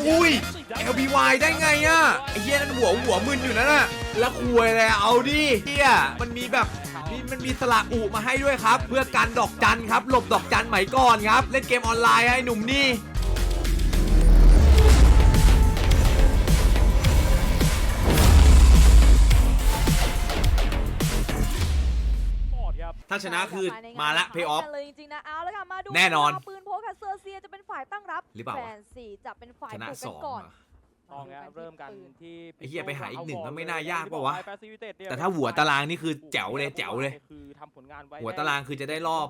อุ้ย LBY ได้ไงอะไอ้เหี้ยนั่นหัวมึนอยู่นั่นน่ะแล้วคุยเลยเอาดิเหี้ยมันมีแบบมันมีสระอุมาให้ด้วยครับเพื่อกันดอกจันครับหลบดอกจันใหม่ก่อนครับเล่นเกมออนไลน์ให้หนุ่มนี่ถ้าชนะคือมาละเพย์ออฟแน่นอนปืนโพกับเซอร์เซียจะเป็นฝ่ายตั้งรับหรือเปล่าแฟนสี่จะเป็นฝ่ายบุกกันก่อนต้องเริ่มกันที่ไอ้เหี้ยไปหาอีกหนึ่งก็ไม่น่ายากป่าวะแต่ถ้าหัวตารางนี่คือแจ๋วเลยคือทำผลงานไว้หัวตารางคือจะได้รอบ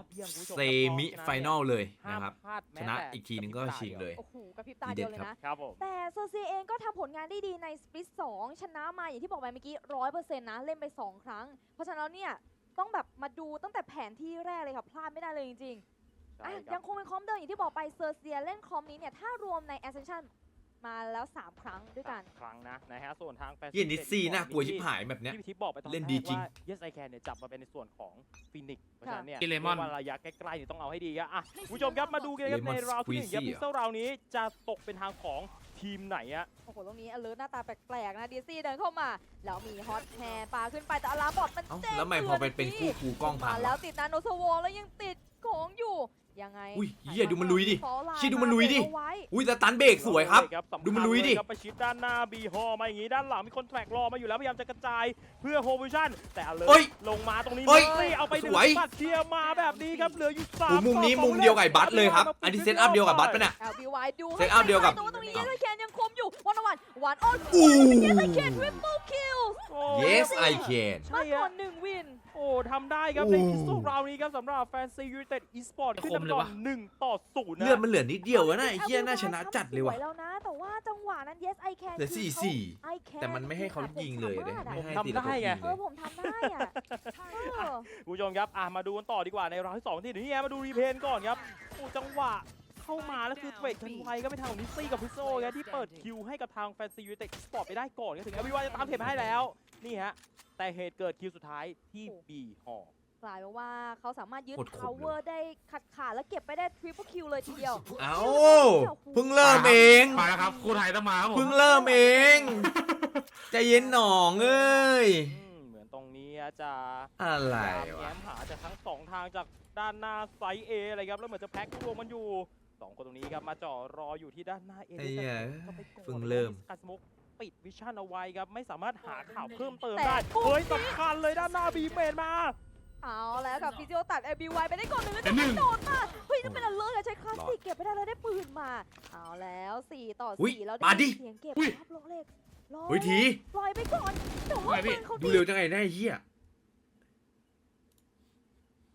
เซมิไฟแนลเลยนะครับชนะอีกทีนึงก็ชิงเลยโอ้โหกระพริบตาเดียวเลยนะแต่เซอร์เซียเองก็ทำผลงานได้ดีในสปริต2ชนะมาอย่างที่บอกไปเมื่อกี้ 100% นะเล่นไป2ครั้งเพราะฉะนั้นแล้วเนี่ยต้องแบบมาดูตั้งแต่แผนที่แรกเลยค่ะพลาดไม่ได้เลยจริงๆยังคงเป็นคอมเดิมอย่างที่บอกไปเซอร์เซียเล่นคอมนี้เนี่ยถ้ารวมใน Ascension มาแล้ว3ครั้งด้วยกันครั้งนะฮะส่วนทางแฟนเย็นนิซี่น่ากลัวชิบหายแบบเนี้ยเล่นดีจริง Yes I Can เนี่ยจับมาเป็นในส่วนของฟินิกเพราะฉะนั้นเนี่ยว่าระยะใกล้ๆเนี่ยต้องเอาให้ดีครับผู้ชมครับมาดูกันครับในราวที่1ครับพิกเซลราวนี้จะตกเป็นทางของทีมไหนอะโอ้โหตรงนี้อเลิร์หน้าตาแปลกๆนะดีซี่เดินเข้ามาแล้วมีฮอตแฮร์ปาขึ้นไปแต่อลาบอดมันเจ๊งแล้วไม่พอเป็นคู่กูกล้องผ่านแล้วติดนาโนสวอลแล้วยังติดของอยู่ยังไงอุ้ยเหี้ยดูมันลุยดิดูมันลุยดิอุ้ยแต่ตันเบรกสวยครับดูมันลุยดิไปชิดด้านหน้าบีฮอมาอย่างงี้ด้านหลังมีคนแทร็กรอมาอยู่แล้วพยายามจะกระจายเพื่อโฮวิชั่นแต่เลยลงมาตรงนี้เลยเอาไปดึงบัตรเชียร์มาแบบนี้ครับเหลืออยู่3มุมนี้มุมเดียวกับบัตเลยครับอันนี้เซตอัพเดียวกับบัตป่ะเนี่ยเซตอัพเดียวกับตรงนี้ยังแคนยังคมอยู่วันออนยังแคนทริปเปิลคิล Yes I can มาก่อน1วินโอ้ทำได้ครับในที่สุดราวนี้ครับสำหรับแฟนซียูไนเต็ดอีสปอร์ตขึ้นนำก่อน1-0นะเลือดมันเหลือนิดเดียวนะไอ้เหี้ยน่าชนะจัดเลยว่ะแล้วนะแต่ว่าจังหวะนั้น Yes I can เหลือ4-4แต่มันไม่ให้เขายิงเลยไม่ให้ตีได้ไงผมทำได้อ่ะผู้ชมครับมาดูกันต่อดีกว่าในราวที่2ที่นี่มาดูรีเพนก่อนครับโอ้จังหวะเข้ามาแล้วคือเทรดกันไวก็ไม่ทางของนิซี่กับพิโซ่ครับที่เปิดคิวให้กับทางแฟนซียูไนเต็ดอีสปอร์ตไปได้ก่อนก็ถึงอภิวัตจะตามเทปให้แล้วนี่ฮะแต่เหตุเกิดคิวสุดท้ายที่บีฮอกลายเป็นว่าเขาสามารถยึดพาวเวอร์ได้ขาดแล้วเก็บไปได้ทริปเปิลคิวเลยทีเดียวเอ้าเพิ่งเริ่มเองมาแล้วครับคู่ไทยต้องมาครับผมเพิ่งเริ่มเองใจเย็นหน่องเอ้ยเหมือนตรงนี้จะ อะไรวะหาจากทั้ง2ทางจากด้านหน้าไซส์ A อะไรครับแล้วเหมือนจะแพ็ครวมมันอยู่2คนตรงนี้ครับมาจ่อรออยู่ที่ด้านหน้า A เพิ่งเริ่มการสโมกปิดวิชั่นเอาไว้ครับไม่สามารถหาข่าวเพิ่มเติมได้เฮ้ยสำคัญเลยด้านหน้าบีเมนมาเอาแล้วกับฟิซิโอตัด FCY ไปได้ก่อน1แล้วจะโดนมาเฮ้ยจะเป็นอะไรใช้คลาสสิกเก็บไปได้แล้วได้ปืนมาเอาแล้ว4-4แล้วได้เสียงเก็บครับล็อกเล็กทีปล่อยไปก่อนแต่ว่าเขาดูเร็วจังไงได้เหี้ย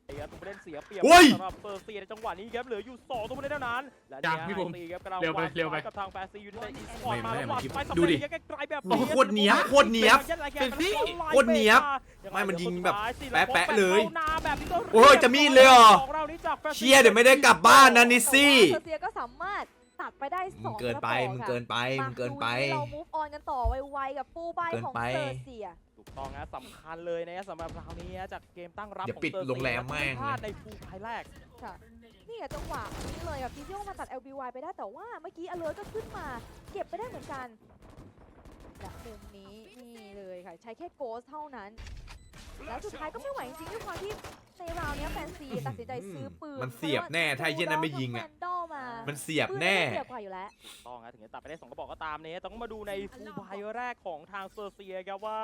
ตัวผู้เล่นเสียเปรียบสำหรับเซอร์เซียในจังหวะนี้ครับเหลืออยู่2ตัวผู้เล่นเท่านั้นและเนี่ยตีครับกำลังวางกับทางแฟซียูไนเต็ดอีสปอร์ตมาแล้ววัดไปสำเร็จไกลๆแบบนี้โคตรเนี๊ยบโคตรเนี๊ยบไม่มันยิงแบบแปะเลยโอ้ยจะมีดเลยเหรอเชียร์เดี๋ยวไม่ได้กลับบ้านนะนิซี่เซอร์เซียก็สามารถตัดไปได้2เกินไปมึงเกินไปเรา move on กันต่อไวๆกับฟูลใบของเซอร์เซียถูกต้องนะสำคัญเลยนะสำหรับราวนี้จากเกมตั้งรับของเซอร์เซียโรงแรมแม่งพลาดในฟูลไพแรกค่ะนี่จังหวะนี้เลยแบบที่โยมาตัด LBY ไปได้แต่ว่าเมื่อกี้อเลิร์ก็ขึ้นมาเก็บไปได้เหมือนกันและมุมนี้นี่เลยค่ะใช้แค่โกสเท่านั้นแล้วสุดท้ายก็ไม่ไหวจริงๆด้วยความที่ในราวนี้แฟนซีตัดสินใจซื้อปืนมันเสียบแน่ถ้าเย็นนั้นไม่ยิงอ่ะมันเสียบแน่เสียบกว่าอยู่แล้วต้องนะถึงจะตัดไปได้2กระบอกก็ตามเนี่ยต้องมาดูในฟูลไบแรกของทางเซอร์เซียครับว่า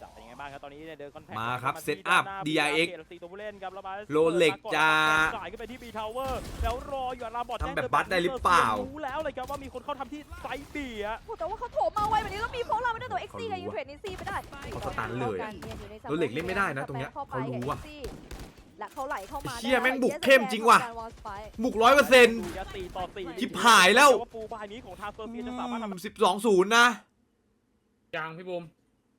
จะเป็นยังไงบ้างครับตอนนี้เดินคอนแทคมาครับเซตอัพ DIX โรเล็กจะจ่ายขึ้นไปที่ B Tower แล้วรออยู่อาบอดทำแบบบัตได้หรือเปล่ารู้แล้วเลยครับว่ามีคนเข้าทำที่ไซส์ B อ่ะแต่ว่าเขาโถมมาไวแบบนี้แล้วมีโฟล์เราไม่ได้ตัว XIA กับยูเทรดนิซี่ไปได้เขาสตันเลยโรเล็กเล่นไม่ได้นะตรงเนี้ยเขารู้ว่ะและเขาไหลเข้ามาเชี่ยแม่งบุกเข้มจริงว่ะบุก 100%ชิบหายแล้วปูบายนี้ของทางเซอร์เซียจะสามารถทำ12-0นะยังพี่บูม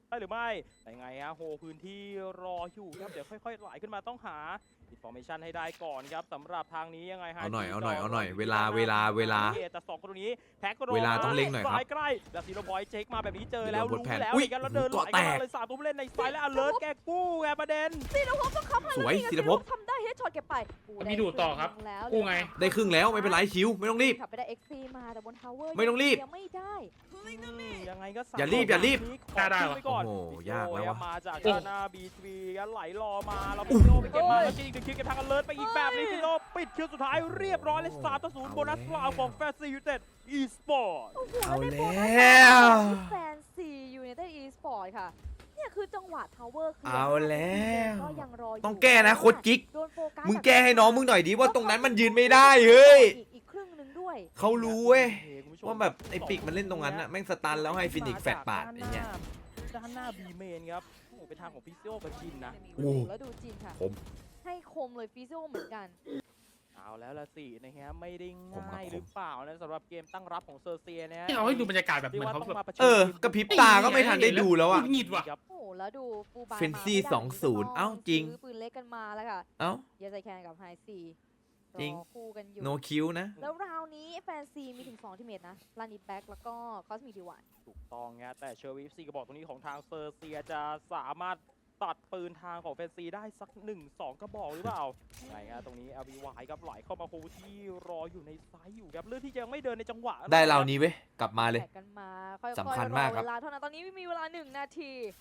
ได้หรือไม่แต่ไงฮะโฮพื้นที่รออยู่ครับเดี๋ยวค่อยๆไหลขึ้นมาต้องหา อินฟอร์เมชันให้ได้ก่อนครับสำหรับทางนี้ยังไงฮะ เอาหน่อยเวลาแต่2คนตรงนี้แพ็กก็โดน เวลาต้องเร่งหน่อยครับ สายใกล้แล้วซีโร่บอยเช็คมาแบบนี้เจอแล้ว เดี๋ยวโดน รู้ แผน แล้ว อุ๊ย กันแล้วเดินไหล เกาะ กัน แต มาก เลย3ตัวผู้เล่นในสายและอเลิร์แกกู้ไงประเด็น ซีโร่พบต้องเข้ามา สวย แล้วนี่ไง ศิลภพ ทำได้เฮดช็อตเก็บไป มีดูดต่อครับ แล้ว กู้ไง ได้ครึ่งแล้วไม่เป็นไรชิวไม่ต้องรีบ ขับไปได้ XC มาแต่บนทาวเวอร์ ไม่ต้องรีบ ยังไม่ได้ ยังไงก็ อย่ารีบ ขอ ได้ ขึ้นไปก่อน โอ้โหยากแล้ววะ มาจาก โอ้ ด้านหน้า B3 กันไหลรอมาเรา อุ๊ พิ ย โยไปเก็บมาแล้วจริงคิวเก็บทางอเลิร์ไปอีกแบบนี้พิโยปิดคิวสุดท้ายเรียบร้อยเลย3-0โบนัสกล่าวของ FCY United Esport โอ้โห เอา ได้โบนัส แล้ว แฟนซียูไนเต็ดอีสปอร์ตค่ะเนี่ยคือจังหวะทาวเวอร์คือ เอาแล้ว ก็ยังรออยู่ ต้องแก้นะโค้ชกิ๊ก โดนโฟกัส มึงแก้ให้น้องมึงหน่อยดิว่าตรงนั้นมันยืนไม่ได้เฮ้ย อีกครึ่งหนึงด้วย เขารู้เว้ย โอเคคุณผู้ชม ว่าแบบไอ้ปิกมันเล่นตรงนั้นอะแม่งสตันแล้วให้ฟินิกซ์แฟดปาดไอ้เงี้ย ด้านหน้า B เมนครับโอ้โหเป็นทางของพิซิโอกับจินนะ โอ้ แล้วดูจีนค่ะ ผม ให้คมเลยฟิซิโอเหมือนกัน เอาแล้วละสินะฮะไม่ได้ ผมครับ ง่ายหรือเปล่านะสำหรับเกมตั้งรับของเซอร์เซียนะฮะ ที่เอาให้ดูบรรยากาศแบบเหมือนเขาแบบ กระพริบตาก็ไม่ทันได้ดูแล้วอะ หงิดว่ะ ครับ โอ้โหแล้วดูฟูลบาย เฟนซี่ มาไม่ได้ 20เอ้าจริง ซื้อปืนเล็กกันมาแล้วค่ะ เอ้า เยสไอแคนกับไฮซี จริง รอคู่กันอยู่ โนคิวนะ แล้วราวนี้แฟนซีมีถึง2ทีมเมทนะลานิแบ็กแล้วก็คอสมิดีวัน ถูกต้องฮะแต่เชอร์วีฟซีก็บอกตรงนี้ของทางเซอร์เซียจะสามารถตัดปืนทางของแฟนซีได้สัก 1-2 กระบอกหรือเปล่าไงฮะตรงนี้ LBY ครับไหลเข้ามาโคที่รออยู่ในไซส์อยู่ครับเลือกที่จะยังไม่เดินในจังหวะ ได้เรานี้เว้ยกลับมาเลย แข่งกันมาค่อยๆ สำคัญมากครับ เวลาเท่านั้นตอนนี้มีเวลา1 นาที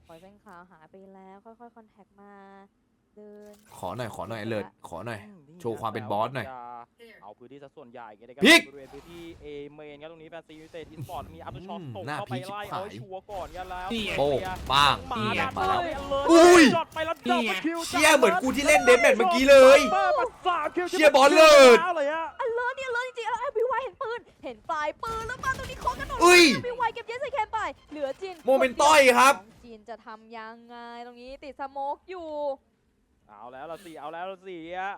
ปล่อยเส้นขาวหายไปแล้วค่อยๆคอนแทคมาเดิน ขอหน่อยเลิศขอหน่อย นี่ โชว์ความเป็นบอสหน่อย จะเอาพื้นที่สัดส่วนใหญ่ใน พลิก บริเวณพื้นที่ A เมนครับตรงนี้แฟนซียูไนเต็ดอีสปอร์ตมีอัพช็อตส่ง หน้า เข้าไป พลิก ไล่ ชิบหาย เอาให้ชัวร์ก่อนกันแล้ว นี่ไง โป้งป้าง มา นี่ไง ด้าน มา หน้า แล้ว เลยเลย อุ้ย ช็อตไปแล้ว นี่ ดับ ไง คิว เชี่ยเหมือนกูที่เล่นเดมแมทเมื่อกี้เลย มา3คิว เชี่ยบอลเลิศ เลยฮะ อันเลิศเนี่ยเลิศจริงๆแล้วบิวไวเห็นปืนเห็นปลายปืนแล้วมาตรงนี้โค้งกันหมด อุ้ย บิวไวเก็บเยสไอแคนไปเหลือจีน โมเมนต้อยครับ น้องจีนจะทำยังไงตรงนี้ติดสโมกอยู่ เอาแล้วละสิเอาแล้วละสิฮะ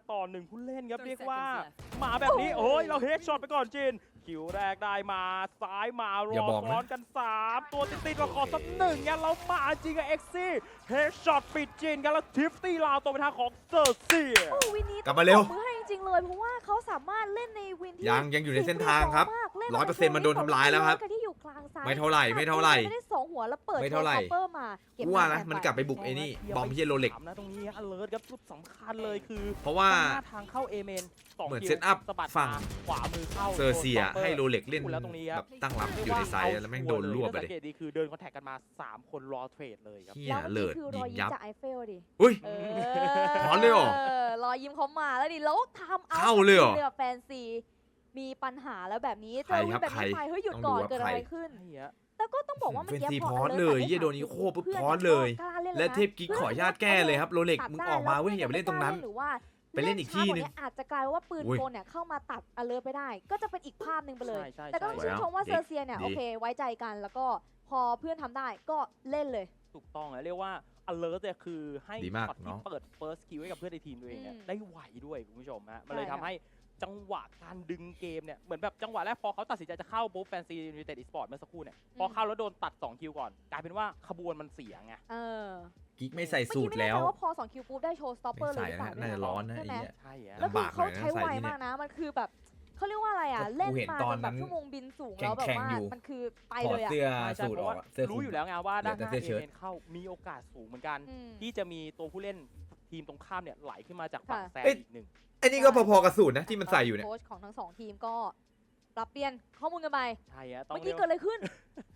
5-1ผู้เล่นครับเรียกว่ามาแบบนี้โอ้ยเราเฮดช็อตไปก่อนจีนคิวแรกได้มาซ้ายมาร อย่า อ บอกนะ ซ้อนกัน3ตัวติดๆเราขอสัก1งั้นเรามาจริงกับเอ็กซี่เฮดช็อตปิดจีนกันแล้วทิฟตี้ลาวตัวไปทางของเซอร์เซีย โอ้วินนี้ กลับมาเร็ว ตบมือให้จริงๆเลยเพราะว่าเขาสามารถเล่นในวินที่ ยังอยู่ในเส้นทางครับ เล่น 100%มันโดนทำร้ายแล้วครับ กันที่อยู่กลางซ้าย ไม่เท่าไหร่ไม่เท่าไหร่ ไม่ได้2หัวแล้วเปิด ไม่เท่าไหร่ โชว์คอปเปอร์มาเก็บ กูว่า แต้ นะ ม มันกลับไปบุกไอ้นี่บอมเฮียโรเล็ก นะตรงนี้อเลิร์ครับจุดสำคัญเลยคือ เพราะว่า หน้าทางเข้าเอเมน2 เหมือน คิว เซตอัพ สะบัด ฝั่ง มาขวามือเข้า เซอร์เซีย โดน ให้โรเล็กเล่น แล้วตรงนี้ค แบ รับบ ตั้งรับอยู่ในไซส์แล้วแม่งโดนรวบไป สั เลย งเกตดีคือเดินคอนแทคกันมา3คนรอเทรดเลยครับ เฮีย แล้ว เลิศ คือร ยิ อย ง ยิ้ม ยับ จากไอเฟลดิ อุ้ย เอ ถอนเลยเหรอ รอยยิ้มเขามาแล้วดิแล้วทำเอา เข้าเลยเหรอ แฟนซีมีปัญหาแล้วแบบนี้เจ ใคร อวิ ครั น บ แบบนี้ ใคร ไปเฮ้ยหยุด ต้อง ก่อน ดูว่า เกิดอะไร ใคร ขึ้น ใช่ฮะ แต่ก็ต้องบอกว่า เฟ มัน นซี พ พ อ อส เล เลย ย เฮียโดนอีโคปุ๊บพอสเลย และเทพกิ๊กขออนุญาตแก้เลยครับโรเล็กมึงออกมาเว้ยอย่าไปเล่นตรงนั้น หรือว่า ไปเล่นอีกที่หนึ่ง เล่ช้ากว่าอาจจะกลายว่าปืน อุ้ย โกนเนี่ยเข้ามาตัดอเลิร์ไปได้ ก็จะเป็นอีกภาพหนึ่งไปเลย ใช่ แต่ก็ต้องชื่นชมว่า ดี เซอร์เซียเนี่ย ดี โอเคไว้ใจกันแล้วก็พอเพื่อนทำได้ก็เล่นเลย ถูกต้องอะเรียกว่า alert เนี่ยคือให้ ดีมาก ช็อต น้ ที่ อง เปิด first kill ให้กับเพื่อนในทีมตัวเองเนี่ย อืม ได้ไวด้วยคุณผู้ชมฮะมันเลย ใช่ ทำ ค่ะ ให้จังหวะการดึงเกมเนี่ยเหมือนแบบจังหวะแรกพอเขาตัดสินใจจะเข้าปุ๊บแฟนซียูไนเต็ดอีสปอร์ตเมื่อสักครู่เนี่ยพอเข้าแล้วโดนตัด2คิวก่อนกลายเป็นว่าขบวนมันเสียไง เออ กิ๊กไม่ใส่ เมื่อ สู กี้ ตร ไม่แน่ แล้ ใจ ว ว่าพอ2คิวปุ๊บได้โชว์สต็อปเปอ ไม่ ร์เลย ใส่ หรือเปล่า น่าจะร้อนนะ ใช่ ไอ้ ไหม เหี้ย ใช่ฮะ แล้วคือเขา ลำบากหน่อยนะ ใช้ไว ใส่ที่เนี่ย มากนะมันคือแบบเขาเรียกว่าอะไรอ่ะเล่น กูเห็น มา ต จ อน นแบบ นั้น ชั่วโมงบินสูงแล้วแบบ แข่ง ว่า ๆอยู่ มันคือไป ถอ เล ด ยอ่ะ เสื้อ ใช่ สูตร เพ อ ราะ อก ว่า อะเสื้อค รู้ ลุม อยู่แล้วไงว่าด้านหน้า เหลือแต่เสื้ เอ อเชิ้ต เมนเข้ามีโอกาสสูงเหมือนกัน อืม ที่จะมีตัวผู้เล่นทีมตรงข้ามเนี่ยไหลขึ้นมาจากฝั่ง ค่ะ แซน เอ๊ะ อีกหนึ่ง ไอ้นี่ก็พอๆกับสูตรนะที่มันใส่อยู่เนี่ย โค้ชของทั้งสองทีมก็ปรับเปลี่ยนข้อมูลกันไป ใช่ฮะต้อง เมื่อกี้ เรียก เกิดอะไรขึ้น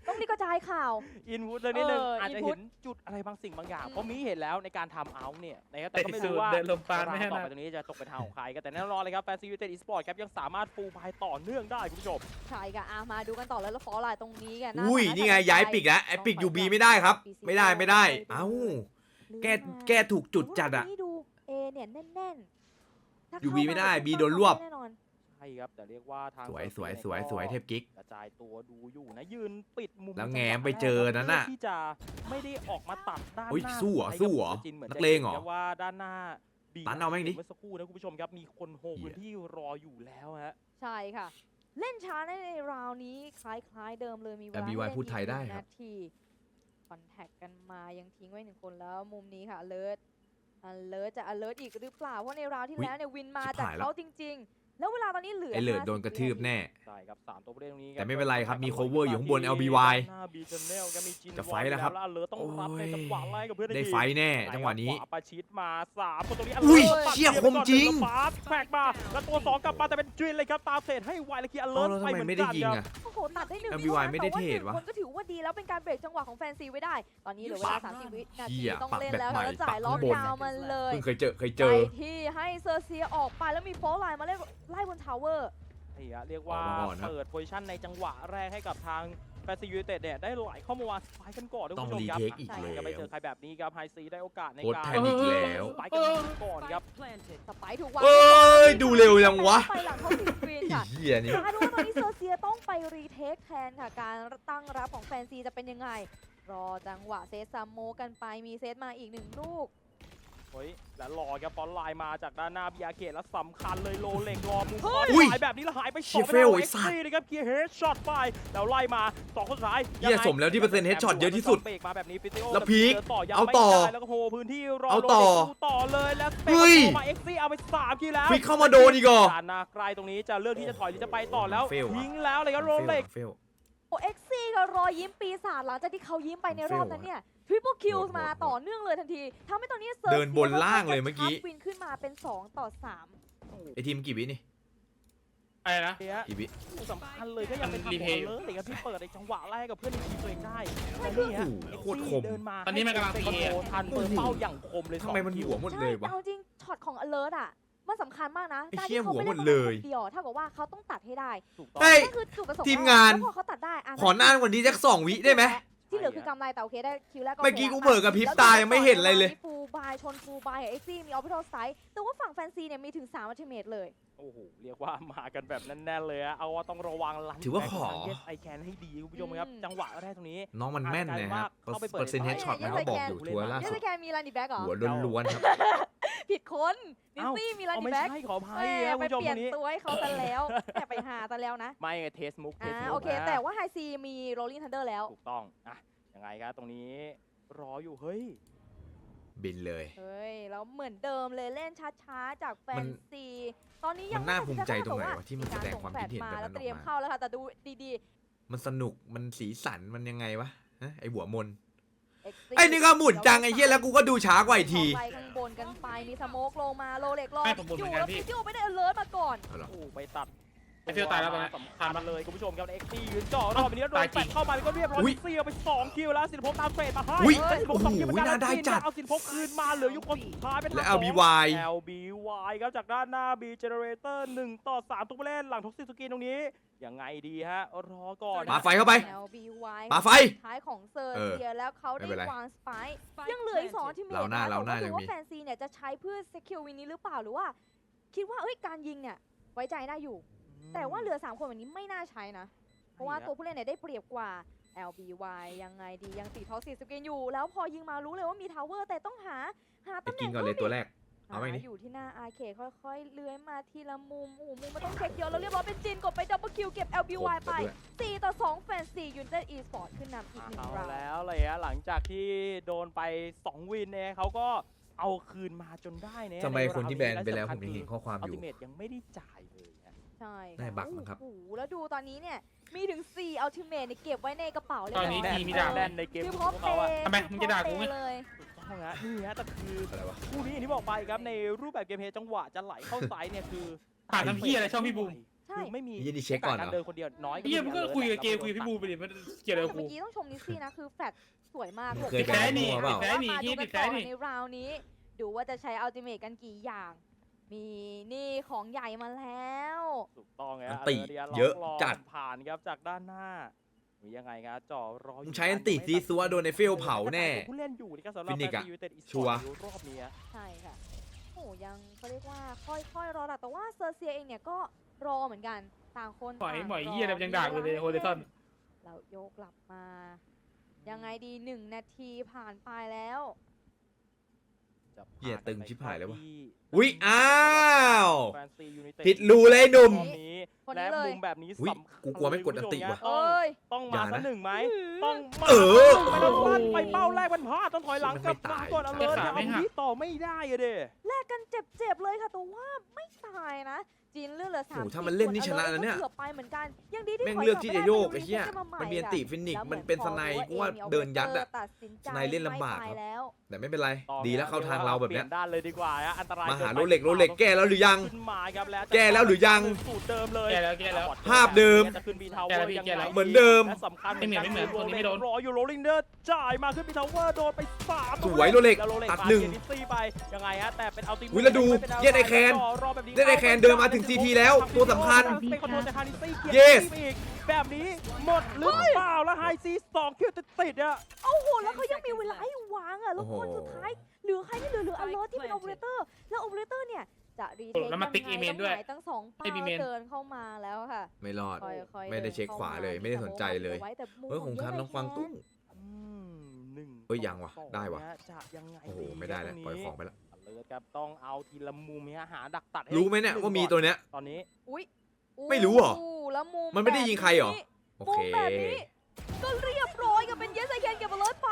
ต้องรีบกระจายข่าว อินพุตเลยนิดนึง อาจจะ input เห็นจุดอะไรบางสิ่งบางอย่าง อืม เพราะมีเห็นแล้วในการทำเอาเนี่ยนะครับแต่ก็ไม่ ไอ้สู รู้ ตร ว่า เดินลมปานไม่ให้ ต่อ นะ ไปตรงนี้จะตกเป็นทางของใครก็แต่แน่นอนเลยครับแฟนซียูไนเต็ดอีสปอร์ตครับยังสามารถฟูลพายต่อเนื่องได้คุณผู้ชม ใช่ค่ะมาดูกันต่อแล้วฟอร์ไลน์ตรงนี้กัน อุ้ยนี่ไงย้ายปิกแล้วไอ้ปิกอยู่บีไม่ได้ครับ ไม่ได้เอ้า แก้ถูกจุดจัดอะ นี่ดูเอเนี่ยแน่นๆถ้า อยู่ เข้า บีไม่ได้ า บีโดนรวบ แน่นอน ใช่ครับแต่เรียกว่าทาง สวย เซอร์ สวย ซี สวยเทพกิ๊ก กระจายตัวดูอยู่นะยืนปิดมุม แล้ว จังหะ แง้มไปเจอนั่นน่ะ เพื่ที่จะไม่ได้ออกมาตัดด้าน อุ๊ย หน้า สู้เหรอ ให้กับ สู้เหรอ จินเหมือน นั จะ กเลงเหรอ ห็นว่าด้านหน้าบี ตันเอาแม่งดิ เมื่อสักครู่นะคุณผู้ชมครับมีคนโฮ เหี้ย พื้นที่รออยู่แล้วฮะ ใช่ค่ะ เล่นช้าในราวนี้คล้ายๆเดิมเลยมีเวลา FCY พูดไทยได้ครับ นาทีคอนแทคกันมายังทิ้งไว้1 คนแล้วมุมนี้ค่ะเลิศ alert จะ alert อีกหรือเปล่าเพราะในราวที่ อุ๊ย แล้วเนี่ยวินมา ชิบ จาก หายแล้ว เขาจริงๆแล้วเวลาตอนนี้เหลือ ไอเลิศโดนกระทืบแน่ ใช่ครับ3ตัวผู้เล่นตรงนี้ แต่ไม่เป็นไรครับมี cover อยู่ข้างบน LBY จะไฟท์แล้วครับ แล้วเลิศต้องรับในจังหวะไล่กับเพื่อน ได้ไฟท์แน่จังหวะนี้ ขวาประชิดมา3คนตรงนี้ อุ้ย Alert ตัด เชี่ย ไป คมจริง ก่อนฟาสแทร็กมาแล้วตัว2กลับมาแต่เป็นจุนเลยครับตามเศษให้ไวแล้วคี เอา Alert แล้ว ไป ทำไม เหมือน ไม่ได้ กัน ยิง ครับ อ่ะ โอ้โหตัดได้1 LBY ไม่ได้เทรดวะ คนก็ถือว่าดีแล้วเป็นการเบรกจังหวะของแฟนซีไว้ได้ตอนนี้เหลือเวลา30 วินา เหี้ ที ย ต้อง ปัก เล่น แบบ แล้ว ใหม่ แล้วจ่าย ปัก ล็อก ข้างบน ดาวน์มันเลย เพิ่งเคยเจอ ไปที่ให้เซอร์เซียออกไปแล้วมีโฟล์ไลน์มาเล่นไล่บนทาวเวอร์ นี่ฮะเรียกว่า ออกมาก่อนครับ เปิดโพซิชั่นในจังหวะแรกให้กับทางแฟนซียูไนเต็ดเนี่ยได้ไหลเข้ามาวางสไปค์กันก่อนด้วย ต้อง คุณผู้ชมครับ รีเทคอีก ใช่ แล้ว ก็ไปเจอใครแบบนี้ครับไฮซีได้โอกาสใน โค้ด การ แพนิคแล้ว สไปค์กันก่อนครับ สไปร์ถูกวาง เอ้ยดูเร็วจังวะ ไปหลังเข้าติดสกรีน ไอ้ ค่ะ เหี้ยนี่ กลายเป็นว่าตอนนี้เซอร์เซียต้องไปรีเทคแทนค่ะการตั้งรับของแฟนซีจะเป็นยังไงรอจังหวะเซตซัมโมกันไปมีเซตมาอีก1ลูก เฮ้ยแล้วรอครับบอลไลน์มาจากด้านหน้าบิยาเกตแล้วสำคัญเลยโลเล็กรอมุมบอล อุ้ย หายแบบนี้แล้วหายไป เชี่ 2 ย ไป เฟล แล้ว ไอ้ เอ็ก สัตว์ ซี่นะครับเกียร์เฮดช็อตไปแล้วไล่มา2คนสุดท้าย เหี้ยสมแล้วที่เปอร์เซ็นต์ headshot เยอะที่สุด เบรกมาแบบนี้ฟิซิโอ แล้วพีค ยัง เอา ไม่ ต่อ ได้แล้วก็โหพื้นที่รอ เอาต่อ โรเล็กสู้ต่อเลยแล้วสเป เฮ้ย กมาเอ็กซี่เอาไป3 คิวแล้ว พลิกเข้ามาโดนอีกเหรอ ด้านหน้าใกล้ตรงนี้จะเลือกที่จะถอยหรือจะไปต่อแล้ว เฟลว่ะ ทิ้งแล้วเลยครับโรเล็ก เฟล โอเอ็กซี่กับรอยยิ้มปีศาจหลังจากที่เขายิ้มไปในรอบนั้นเนี่ยทริปเปิลคิว โหด มา โหด ต่อเนื่องเลยทันทีทำให้ตอนนี้เซิร์ฟ เดินบนล่างเลยเมื่อกี้ วินขึ้นมาเป็น2-3 ไอทีมกี่วินี่ อะไรนะ เนี่ย กี่วิ สำคัญเลยก็ยังเป็นทาง รี ข เพ อง ย์ เลิศเลยครับที่เปิดในจังหวะไล่กับเพื่อนในทีมตัวเองได้ ไม่ แล้ว คือ นี่ฮะ โอ้โหโคตรคม เดินมา ตอนนี้มันกำลัง ให้ PA โทันเปิดเป้าอย่างคมเลย ทำไมมันหัวหมดเลยวะ ใช่แต่เอาจริงช็อตของ alert อ่ะมันสำคัญมากนะ ไอ้ การ เหี้ย ที่เขาไม่ หัวหม เล่น ดเลย คนเดียวเท่ากับว่าเขาต้องตัดให้ได้ ถูกต้อง เฮ้ย นั่นคือจุดประสงค์ ทีมงาน แล้วพอเขาตัดได้ะ ขอนานกว่านี้สัก2 วิได้ไหม ที่เหลือคือกำไรแต่โอเคได้คิวแรก เมื่อกี้กูเผลอกระพริบตายังไม่เห็นอะไรเลย ฟูลบายชนฟูลบายเอ็กซี่มีออฟฟิศไซส์แต่ว่าฝั่งแฟนซีเนี่ยมีถึง3อัลติเมทเลย โอ้โหเรียกว่ามากันแบบแน่นๆเลยอะเอาว่าต้องระวังลัน ถือว่าขอ เยสไอแคนให้ดีคุณผู้ชมครับจังหวะแรกตรงนี้ น้องมันแม่นนะครับ เข้าไปเปิด เปอร์เซ็นต์เฮดช็อตนะเขาบอกอยู่ทัวร์ล่า เย สุ ส ด แคนมีลันดิแบ็กเหรอ หัวล้วนๆครับ ผิดคนนิส เอ้า ซี่มีลัน เอา ดิ ไม่ แบ็ก ใช่ขออภัย แม่ นะ ไป คุณผู้ชม เปลี่ ต ยน รงนี้ ตัวให้เขาซะแล้วแอบไปหาซะแล้วนะ ไม่เทสมุก โอเคแต่ว่าไฮซีมีโรลลิงทันเดอร์แล้ว ถูกต้องอะยังไงครับตรงนี้รออยู่เฮ้ย บินเลย เฮ้ยแล้วเหมือนเดิมเลยเล่นช้าๆจากแฟ มัน น ซีตอนนี้ยั มั ง นน่าภูมิใจตรงไหนวะที่มันแสดงความคิดเห็น มา แบบนั้น แล้วเตรียม ออกมา เข้าแล้วค่ะแต่ดูดี มันสนุกมันสีสันมันยังไงวะฮะไอหัวมน ๆ XC ไอ้นี่ก็หมุนจังไอ้เหี้ยแล้วกูก็ดูช้ากว่าอีกที ไปข้างบนกันไปมีสโมกลงมาโรเล็กรอ ให้ผมบ่น อ เหมื ยู่ อนกัน แล้ว พี่ ฟิซิโอไม่ได้เลิศมาก่อน เอาเหรอ โอ้ไปตัด ไอ้ฟิลตายแล้วตอนนี้ สำ ทั คั น ญ ปะ เลยคุณผู้ชมครับเอ็กซี่ยืนจ่อรอบนี้แล้วโดน ตายจริ แป ง ดเข้ามาก็เรียบร้อย อุ๊ย เสียไป2 คิวแล้วสินภพตามเฟรดมาให้ อุ๊ย สินภพ2 คิว โอ้โห เหมือนกัน น่าได้จัด เอาสินภพคืนมาเหลืออยู่คนสุดท้ายเป็น และ ทางของ LBY LBY ครับจากด้านหน้า B Generator 1-3ทุกผู้เล่นหลังท็อกซิสกินตรงนี้ยังไงดีฮะรอก่อน ปาไฟเข้าไป LBY ปาไฟ ท้ายของเซอร์เซียแล้วเขา ไม่เป็นไร ได้วางสไปค์ยังเหลืออีก2ทีมเมท เราหน้า นะ เราหน้า แต่ ยัง ว่า มี แฟนซีเนี่ยจะใช้เพื่อ secure วินนี้หรือเปล่าหรือว่า คิดว่าเอ้ยการยิงเนี่ยไว้ใจได้อยู่ แต่ว่าเหลือ3คนแบบนี้ไม่น่าใช้นะ เพราะว่าตัวผู้เล่นเนี่ยได้เปรียบกว่า LBY ยังไงดียังติดท็อกซิสกินอยู่ แล้วพอยิงมารู้เลยว่ามีทาวเวอร์แต่ต้องหา ไป ตำแห กิ น่ น ง ก่อนเลยตัวแรก หา เอาไว้นี่ อยู่ที่หน้าอาร์เคดค่อยๆเลื้อยมาทีละมุมโอ้โหมุมมันต้องเช็คเยอะแล้วเรียบร้อยเป็นจินกดไปดับเบิลคิวเก็บ LBY ไป 4-2 แฟนซียูไนเต็ดอีสปอร์ตขึ้นนำอีก1 เอา ราวด์ แล้วเลยฮะหลังจากที่โดนไป2 วินเนี่ยเขาก็เอาคืนมาจนได้เนี่ย ทำไมคนที่แบนไปแล้ว ะ ผมยังเห็นข้อความ อั อ ล ยู่ ติเมทยังไม่ได้จ่ายเลยฮะ ใช่ ได้บัคมั้งครับ โอ้โหแล้วดูตอนนี้เนี่ยมีถึง4อัลติเมทเนี่ยเก็บไว้ในกระเป๋าเลย ตอนนี้ ะ ทีมีดาบ แน่นในเกม คือ ข พร้อ อ ม ง เป เขาอะ ย์ ทำไมมึงจะด่ากูไง เลย ถูกต้องฮะนี่ฮะแต่คือ อะไรวะ คู่นี้อย่างที่บอกไปครับในรูปแบบเกมเพลย์จังหวะจะไหลเข้าไซส์เนี่ยคือ ผ่านทำเหี้ยอะไรช่องพี่บูม ใช่ คือไม่มี เหี้ยนี่เช็คก่อนเหรอ ารเดินคนเดียวน้อย เฮียมึงก็คุยกับเกมคุยกับพี่บูมไปดิมันเกี่ยวอะไรกับ แต่ กู เมื่อกี้ต้องชมนิสซี่นะ คือแฟลตสวยมาก เคย ปิดแพ้นี่ เปล่า ปิดแพ้นี่ มา พี่ ดู ปิ กั ด น แพ้ ต่อ นี่ ในราวนี้ ดูว่าจะใช้อัลติเมทกันกี่อย่าง มีนี่ของใหญ่มาแล้ว ถูกต้อง อั ฮะ นติ เรีย เยอะ ลง จัด ผ่านครับจากด้านหน้าหรือยังไงครับจ่อรออ มึ ยู่ งใช้อันติซีซัวโดนในเฟลเผาแน่ ผู้เล่นอยู่นี่ก็สำหรับ ฟินิกซ์อะ แฟนซียูไนเต็ดอีสป ชั อ ว ร์ ร์ ตรอบนี้ฮะ ใช่ค่ะ โอ้ยังเขาเรียกว่าค่อยๆรอแต่ว่าเซอร์เซียเองเนี่ยก็รอเหมือนกัน ต่างคน หมอย ต่าง หมอย ร เหี้ยอะไรมันยังด่ากูเลยโฮเดซัน เราโยกกลับมา ยังไงดี1 นาทีผ่านไปแล้ว จะ เหี้ยตึงชิบหายเลยวะ ที่ อุ๊ยอ้าว แฟนซียูไนเต็ด ผิดรูเลยหนุ่ม รอบนี้ คนนี้ และ เลย มุมแบบนี้ อุ๊ย สำคัญ กูกลัวไม่กดอันติว่ะ เอ้ย ต้อง อย่า มา นะ สักหนึ่งไหมต้องมา เออ ไม่ต้องพลาดไปเป้าแรกมันพลาดต้องถอยหลังกลับ ไม่ มา ตาย ก่อนอเลิร์เนี่ย ไม่ เอา หัก ที่ต่อไม่ได้อะเด้ แลกกันเจ็บๆเลยค่ะแต่ว่าไม่ตายนะจีนเลือดเหลือ โอ้โห 30 ถ้ามันเล่นนี่ชนะแล้วเนี่ย ก็เกือบไปเหมือนกันยังดีที่ แม่ง ถย เลือกที่จะโยก กลั ไอ้ บ เหี้ย มา มัน ให มีอันติฟินิกซ์ แล้ว มันเป็นสไนกูว่าเดินยัดอะ ตัดสินใจ สไนเล่นลำบาก ไม่ไปแล้ว แต่ไม่เป็นไร ดีแล้วเข้าทางเราแบบเนี้ย ปลี่ยนด้านเลยดีกว่าฮะอันตราย มาหา กิน โร ไป เล็กโรเล็กแก้แล้วหรือยัง ขึ้นมาครับแล้ว แก้แล้วหรือยัง สูตรเดิมเลย แก้แล้ว ภาพเดิม จะขึ้นบีทาวเว แก้ อ แล้ว ร์ พี่ ยัง แก้ ไง แล้ว เหมือนเดิม และสำคัญ ไม่เหมือนคนนี้ไม่โดน รออยู่โรลิงเดอร์จ่ายมาขึ้นบีทาวเวอร์โดนไป3 สวยโรเล็ก แล้วโรเล็ก ตัด มา หนึ่ง เกียร์ดิสซี่ไปยังไงฮะแต่เป็นเอาตี อุ๊ยแล้วดูเย็ดไอ้แคนเย็ดไอ้แคนเดินมาถึง CT แล้วตัวสำคัญ เป็นคอนโทรลจากทางดิสซี่เกียร์ Yes อีกแบบนี้หมดหรือเปล่าแล้วไฮซี2คิวติดๆอ่ะ โอ้โหแล้วเขายังมีเวลาให้วางอ่ะแล้วคนสุดท้ายเหลือใครที่เหลืออเลิร์ที่เป็นโอเปอเรเตอร์แล้วโอเปอเรเตอร์เนี่ยจะรีเทค แล้วมาติ๊กอีเมลด้วย ตั้งสอง ไอ้ เป้า อีเมล เดินเข้ามาแล้วค่ะ ไม่รอด ค่อยๆ ไม่ได้เช็คขวาเลยไม่ได้สนใจเลย ไว้แต่มุม เฮ้ยของคันน้องฟังตุ้ง หนึ่ง เอ้ยยังว่ะ ต่อ ได้ว่ะ นจะยังไง โอ้โหไม่ได้แล้วปล่อยของไปแล้ว อเลิร์ครับต้องเอาทีละมุมเนี่ยหาดักตัดให้ รู้ไหมเนี่ยว่ามีตัวเนี้ย ตอนนี้ อุ้ย ไม่รู้เหรอ แล้วมุม มันไม่ได้ยิงใครเหรอ โอ มุ เค มแบบนี้ก็เรียบร้อยกับเป็นเยสไอเคนเก็บอเลิร์ไป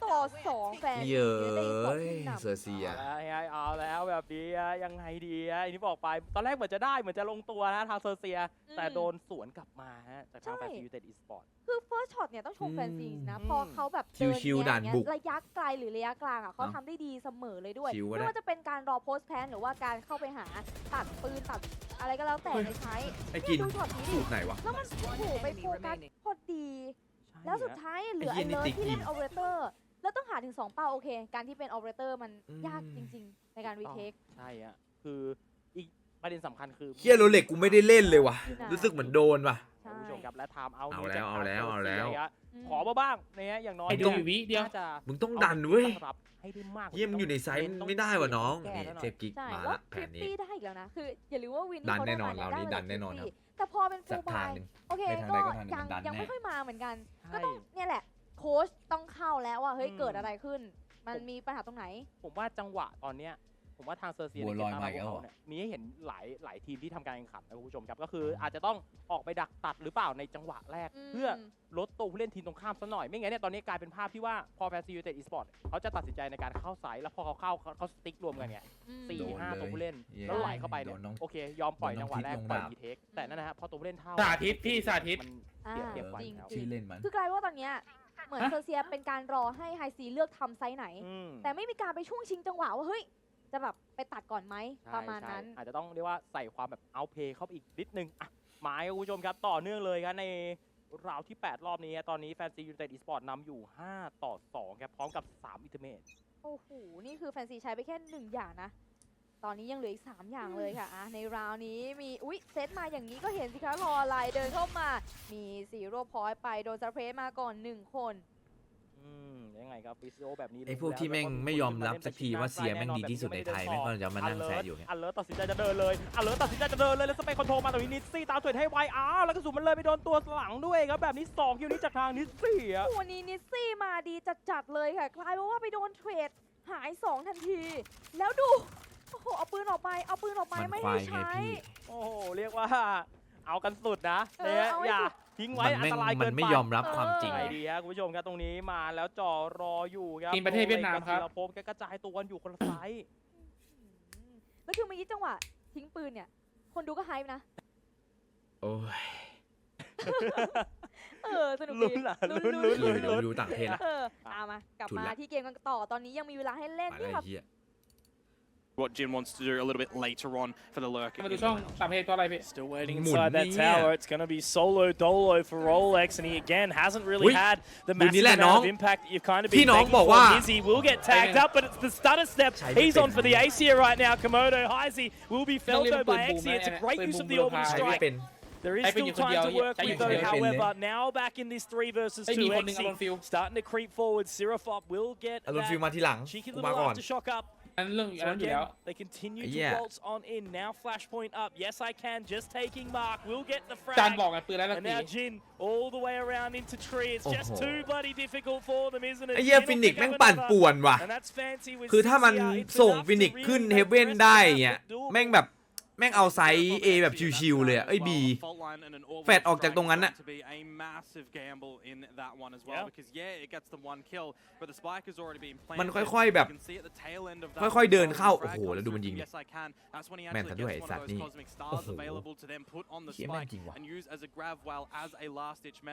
5-2แฟน เย้ย ได้สองขึ้นนำ เซอร์เซีย เอาแล้วแบบนี้ยังไงดีอันนี้บอกไปตอนแรกเหมือนจะได้เหมือนจะลงตัวนะทางเซอร์เซีย แต่โดนสวนกลับมาฮะจากทางแฟนซียูไนเต็ดอีสปอร์ต คือ first shot เนี่ยต้องชมแฟนซีนะ พอเขาแบบ ชิวๆด่านบุก ระยะไกลหรือระยะกลางอ่ะเขาทำได้ดีเสมอเลยด้วย ชิวก็ได้ ไม่ว่าจะเป็นการรอโพสแพนหรือว่าการเข้าไปหาตัดปืนตัดอะไรก็แล้วแต่ในใช้ ไอ้กิน ดูช็อตนี้ดิ สูตรไหนวะ แล้วมันโอ้โหไปโฟกัสพอดี แล้วสุดท้ายเหลือ ไอ้ ไอ เหี้ยนี่ เลิ ติ๊ ร์ ก ที่เล่น ยิง โอเปอเรเตอร์แล้วต้องหาถึง2เป้าโอเค การที่เป็นโอเปอเรเตอร์มันยากจริง ๆ ในการรีเทค ใช่ฮะคืออีกประเด็นสำคัญคือ เฮียโรเล็กกูไม่ได้เล่นเลยว่ะ รู้สึกเหมือนโดนว่ะ ใช่ คุณผู้ชมครับและไทม์เอา เอาแล้วเอาแล้วเอาแล้ว ขอมาบ้างนะฮะอย่างน้อย ไอ้ดูอยู่วิเดียว น่าจะ มึงต้องดันเว้ย ต้องรับให้ได้มาก เยี่ยมอยู่ในไซส์มันไม่ได้ว่ะน้อง แก้ นี่ แล้วหน่ เท อย พกิ๊ก ใช่ มา แล้ว ละแผ คริ น ป นี้ ปี้ได้อีกแล้วนะ คืออย่าลืมว่าวิน ดัน ที่ แน่นอน เขา เรา ได้ นี่ มา ดันแน่นอนครับ แต่พอเป็นฟู สั ล ก บา ทาง ย หนึ่ง โอเค ไปทาง ก็ ใดก็ทางหนึ่ง ยัง ดัน ยัง แน่ ไม่ค่อยมาเหมือนกัน ใช่ ก็ต้องเนี่ยแหละโค้ชต้องเข้าแล้วว่าเฮ้ยเกิดอะไรขึ้น มันมีปัญหาตรงไหน ผมว่าจังหวะตอนเนี้ยผมว่าทางเซอร์เซีย บัวลอยมาอีกแล้ว เขาเนี่ยมีให้เห็นหลายทีมที่ทำการแข่งขันนะคุณผู้ชมครับก็คืออาจจะต้องออกไปดักตัดหรือเปล่าในจังหวะแรก เพื่อลดตัวผู้เล่นทีมตรงข้ามซะหน่อยไม่งั้นเนี่ยตอนนี้กลายเป็นภาพที่ว่าพอแฟนซียูไนเต็ดอีสปอร์ตเขาจะตัดสินใจในการเข้าไซส์แล้วพอเขาเข้าเขาสติ๊กรวมกันเนี่ย สี่ โดน ห้า เลย ตัวผู้เล่น เย้ แล้วไหลเข้าไปเนี่ย โดนน้อง โอเคยอมปล่อย โดนน้ จั อง งหวะแรก ทิพย์ลง ปล่อย ดาบ ทีเทคแต่นั่นนะฮะพอตัวผู้เล่นเท่า สาธิตพี่สาธิต มัน อ่า เก็บไว้ จริง แล้ว ชื่อเล่นมัน คือกลายเป็นว่าตอนเนี้ยเหมือนเซอร์เซียเป็นการรอให้ไฮซีเลือกทำไซส์ไหน แต่ไม่มีการไปช่วงชิงจังหวะว่าเฮ้ยจะแบบไปตัดก่อนไหม ใช่ ประมาณนั้น ใช่อาจจะต้องเรียกว่าใส่ความแบบเอาเพย์เข้าไปอีกนิดนึงอ่ะหมายคุณผู้ชมครับต่อเนื่องเลยครับในราวที่ 8 รอบนี้ตอนนี้แฟนซียูไนเต็ดอีสปอร์ตนำอยู่5-2ครับพร้อมกับ3อินเทอร์เมท โอ้โห นี่คือแฟนซีใช้ไปแค่1อย่างนะ ตอนนี้ยังเหลืออีก3อย่างเลยค่ะอ่ะในราวนี้มีอุ๊ยเซตมาอย่างนี้ก็เห็นสิคะรออะไรเดินเข้ามา มี0 พอยต์ไปโดนซัพเพรสมาก่อน1 คน ยังไงครับฟิซิโอแบบนี้ ไอ้พวกที่แม่งไม่ยอมรับสักทีว่าเซียแม่งดีที่สุดในไทยแม่งก็จะมานั่งแซะอยู่เนี่ย อันเลิศตัดสินใจจะเดินเลยอันเลิศตัดสินใจจะเดินเลยแล้วสเปคคอนโทรลมาตรงนี้นิสซี่ตามเทรดให้ไวแล้วกระสุนมันเลยไปโดนตัวหลังด้วยครับแบบนี้2คิวนี้จากทางนิสซี่อ่ะ วันนี้นิสซี่มาดีจัดๆเลยค่ะ กลายเป็นว่าไปโดนเทรดหาย2ทันที แล้วดู โอ้โห เอาปืนออกไป เอาปืนออกไป มัน ไม่ ควา ได้ ยไง ใช้ พี่ โอ้โหเรียกว่าเอากันสุดนะ เออ เนี่ย เอาให้ อย่า สุด ทิ้งไว้ มัน อั แม่ น ง ตรายเกิ มัน น ไป ไม่ยอมรับความจริง ไอเดียคุณผู้ชมครับตรงนี้มาแล้วจ่อรออยู่ครับ ทีมประเทศเวียดนามครับ โอเล็กกับศิลภพแกกระจายตัวกันอยู่คนละไซส์ แล้วคือเมื่อกี้จังหวะทิ้งปืนเนี่ย คนดูก็ไฮป์นะ โอ้ย สนุก ลุ้ ดี นล่ะ ลุ้น ลุ้น ลุ้น เดี๋ยวดูต่างประเทศละ เอามากลับ ฉุน มา ละ ที่เกมกันต่อ ตอนนี้ยังมีเวลาให้เล่น มา นี่ เลย ครับ เฮีย What Jin wants to do a little bit later on for the lurk. มาดูช่องต่างประเทศตัวอะไรพี่ Still waiting Mun inside that niya. tower. It's going to be solo dolo for Rolex, and he again hasn't really Ui. had the Mun massive nila, amount of Nong. impact that you've kind of Thi been Nong begging bảo for. wa. Nizzy will get tagged Amen. up, but it's the stutter step. Chai He's biết on for the ACIA right now. Komodo Heisey will be felled Nong though by live XIA. It's a boom, great boom, use of boom, the orbital boom, ใช้ไม่ strike. เป็น There is Ai still bên time to India, work ai with bên though, India. however, now back in this 3 versus ไอ้มี 2 คนหนึ่งอารอน XIA ฟิล starting to creep forward. Sirafop will get อารมณ์ฟิล that มาทีหลัง cheeky กู little มาก่อน aftershock up. อันเรื่อง So นั้นอยู่แล้ว again, they continue to Yeah. waltz on in. Now flashpoint up. Yes, I can. Just taking mark. We'll get the จาน frag. บอกไงปืนแล้ว And now Jin all the way around into tree. It's just โอ้โห too bloody difficult for them, isn't it? ไอ้เหี้ย Jin will ฟินิก pick แม่ง up ปั่น another. ป่วนว่ะ And that's fancy with คือถ้ามัน XIA. It's ส่ง enough ฟินิก to really ขึ้น make เฮ the เว่น rest of ได้ the map เงี้ย look doable. แม่งแบบแม่งเอาไซส์ A แบบชิวๆเลยอะเอ้ย B แฟดออกจากตรงนั้นน่ะ มันค่อยๆแบบค่อยๆเดินเข้าโอ้โหแล้วดูมันยิงดิแม่นซะด้วยไอ้สัตว์นี่โอ้โหเหี้ยแม่งจริงว่ะ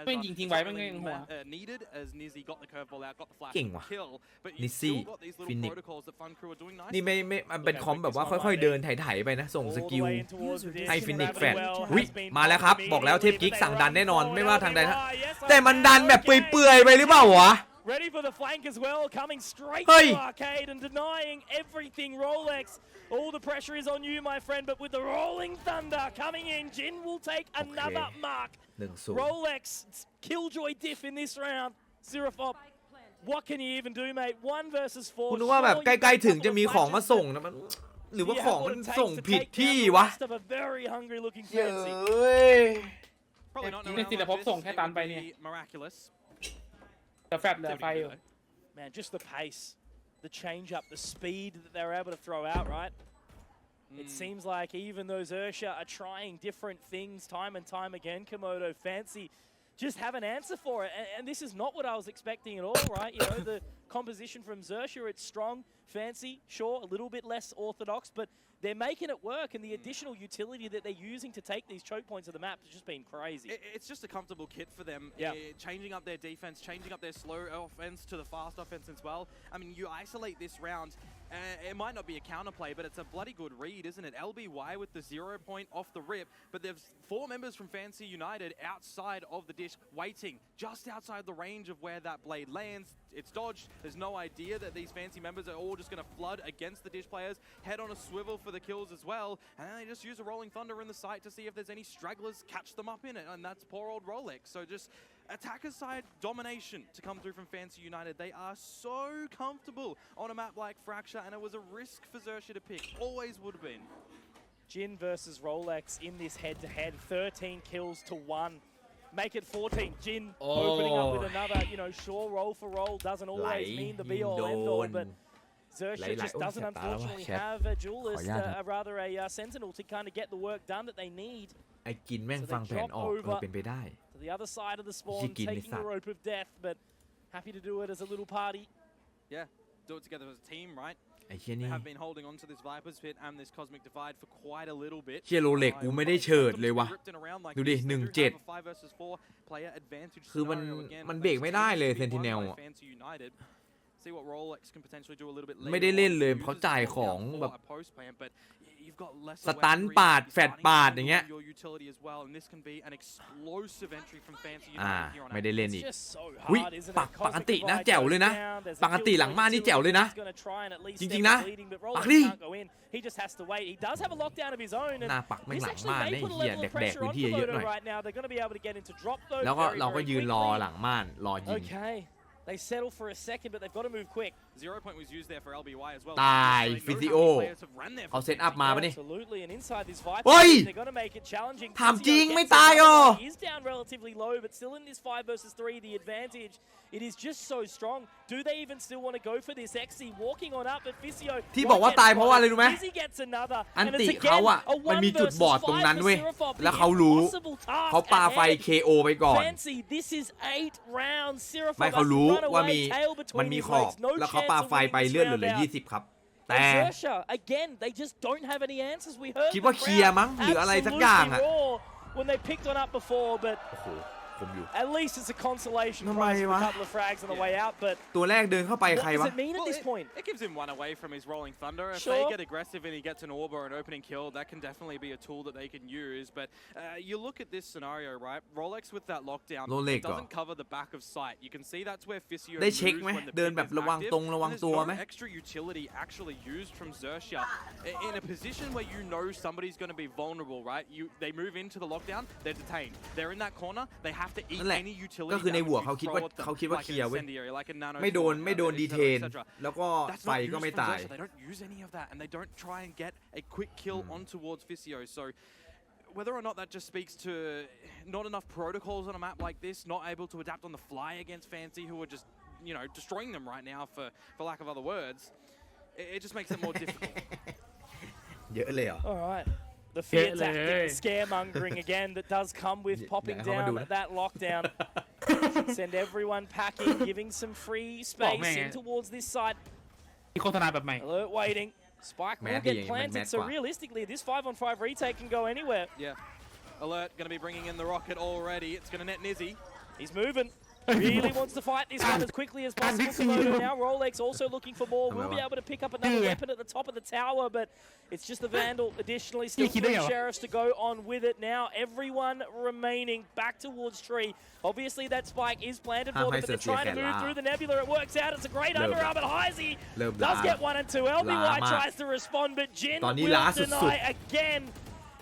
ไม่ยิงทิ้งไว้ไม่งั้นหัว เก่งว่ะนิซซี่ฟินิกนี่ไม่มันเป็นคอมแบบว่าค่อยๆเดินไถๆไปนะส่งสกิล ให้ฟินิกแฟดวิมาแล้วครับบอกแล้วเทพกิ๊กสั่งดันแน่นอนไม่ว่าทางใดแต่มันดันแบบเปื่อยๆไปหรือเปล่าวะ Ready for the flank as well, coming straight Hey. to Arcade and denying everything Rolex. All the pressure is on you, my friend, but with the rolling thunder coming in, Jin will take another mark. 1-0 Rolex, killjoy diff in this round. Zerafop, what can you even do, mate? 1 versus 4. คุณนึกว่าแบบใกล้ๆถึงจะมีของมาส่งนะมันหรือว่าของมันส่งผิดที่วะ Very hungry looking เย้ fancy. ย ในศิลปภพส่งแค่ตันไปเนี่ย แต่แฟดเหลือไฟอยู่ Man, just the pace, the change up, the speed that they're able to throw out, right? It seems like even though Xerxia are trying different things time and time again, Komodo Fancy just have an answer for it. And this is not what I was expecting at all, right? You know, the composition from Xerxia, it's strong, fancy, sure, a little bit less orthodox, but they're making it work, and the additional utility that they're using to take these choke points of the map has just been crazy. It's just a comfortable kit for them. Yeah. Changing up their defense, changing up their slow offense to the fast offense as well. I mean, you isolate this round. It might not be a counterplay, but it's a bloody good read, isn't it? LBY with the 0 point off the rip, but there's 4 members from Fancy United outside of the dish, waiting just outside the range of where that blade lands. It's dodged. There's no idea that these Fancy members are all just going to flood against the dish players, head on a swivel for the kills as well, and then they just use a rolling thunder in the site to see if there's any stragglers, catch them up in it, and that's poor old Rolex. So just attacker side domination to come through from Fancy United. They are so comfortable on a map like Fracture, and it was a risk for Xerxia to pick. Always would have been. Jin versus Rolex in this head-to-head, 13 kills to 1. Make it 14. Jin opening up with another, you know, sure, roll for roll doesn't always mean the be-all, end-all, but Xerxia just doesn't unfortunately have a duelist, rather a sentinel to kind of get the work done that they need. ไอ้กินแม่งฟังแผนออกเป็นไปได้ To the other side of the spawn, taking the rope of death, but happy to do it as a little party. Yeah, do it together as a team, right? ไอ้เชี่ย They นี่ have been holding on to this Viper's Pit and this Cosmic Divide for quite a little bit. เชี่ยโรเล็กกูไม่ได้เฉิดเลยวะ ดูดิ คือมันเบรกไม่ได้เลย Sentinel อะ See what Rolex can potentially do a little bit later. ไม่ได้เล่นเลยเพราะจ่ายของแบบ post plan, but you've got less สตันปาดแฟดปาดอย่างเงี้ย your utility as well, and this can be an explosive entry from Fancy อ่า United here on ไม่ได้เล่น It's อีก just so อุ๊ย hard, isn't ป it? กตินะ Cosmic แจ๋ว Divide เลยนะ goes down, there's a ปกติ kill หลังม่านนี่แจ๋วเลยนะ He's gonna try and at least จริง stop ๆนะ bleeding, but ปัก Rolex ดิ can't go in. He just has to wait. He does have a lockdown of his own, and หน้าปักแม่ง this หลัง actually ม่าน may ไอ้ put a เหี้ย level of แดก pressure พื้น on ที่เยอะๆหน่อย Komodo right now. They're going to be able to get into drop though แล้วก็ very, เราก็ very ยืนรอ quickly. หลังม่านรอยิง Okay, they settle for a second, but they've got to move quick. 0 point was used there for LBY as well. ตาย So they know ฟิซิ how โอ many players have run there for เขาเซตอัพมาปะนี่ Absolutely, and inside this Viper, เฮ้ย they're going to make it challenging. ถามจริง Physio ไม่ gets ตาย another อ๋อ one. He is down relatively low, but still in this 5 versus 3, the advantage. It is just so strong. Do they even still want to go for this? XC walking on up, but Physio ที่บอกว่าตายเพราะว่าอะไรรู้ไหม Fizzy gets another, อัน and ติ it's เขา again อะ a มัน 1 มีจุด versus บอดตรง 5 นั้น for เว้ย Zerafop. แล้ว The เขารู้ impossible task เขาปาไฟ ahead. KO ไปก่อน Fancy, this is 8 rounds. ไม่ Zerafop เขา has รู้ to run ว่า away, มี tail มัน between มี his ขอบ legs. No แล้วเขา chance ปา of ไฟ winning ไป this เลือดเหลื round อ out. 20 ครับ And แต่ Xerxia, again, they just don't have any answers. We heard คิดว่าเคลียร์มั้งหรืออะไรสักอย่างอะ absolutely raw when they picked one up before, but โอ้โหผมอยู่ at least it's a consolation ทำไม prize with วะ a couple of frags on the way out. But ตัวแรกเดินเข้าไป what ใคร does วะ it mean at this point? It gives him one away from his rolling thunder. If Sure. they get aggressive and he gets an orb or an opening kill, that can definitely be a tool that they can use. But you look at this scenario, right? Rolex with that lockdown, Rolex it doesn't cover the back of sight. You can see that's where Physio ได้เช็ค moves ไหม when the เดิน pit แบบ is ระวัง active. ตรงระวัง And ตัว there's ไหม no extra utility actually used from Xerxia in a position where you know somebody's going to be vulnerable, right? They move into the lockdown, they're detained. They're in that corner, they have have to eat นั่นแหละ any utility ก็คือในหัว damage เขา you คิด throw ว่า at them, เขาคิดว่า like เค an ลียร์เว้ย incendiary, like a nano ไม่โดน sword, ไม่โดน et ดี cetera, เทน et cetera. แล้วก็ That's ไฟ not ก็ used ไม่ from ตาย Xerxia. They don't use any of that, and they don't try and get a quick kill on towards Physio. So whether or not that just speaks to not enough protocols on a map like this, not able to adapt on the fly against Fancy, who are just, you know, destroying them right now, for lack of other words, it just makes it more difficult. เยอะเลยเหรอ All right. The fear tactic, the scaremongering again that does come with popping down that lockdown. Send everyone packing, giving some free space in towards this side. มีโฆษณาแบบใหม่ Alert waiting. Spike will get planted, so realistically, this 5-on-5 retake can go anywhere. Yeah. Alert going to be bringing in the rocket already. It's going to net Nizzy. He's moving. Really wants to fight this one as quickly as possible. Komodo now. Rolex also looking for more. Will be able to pick up another weapon at the top of the tower, but it's just the Vandal. Additionally, still 3 Sheriffs to go on with it now. Everyone remaining back towards tree. Obviously, that spike is planted for them, but they're trying to move through the nebula. It works out. It's a great underarm, but Heisey does get 1 and 2. LBY tries to respond, but Jin will deny again.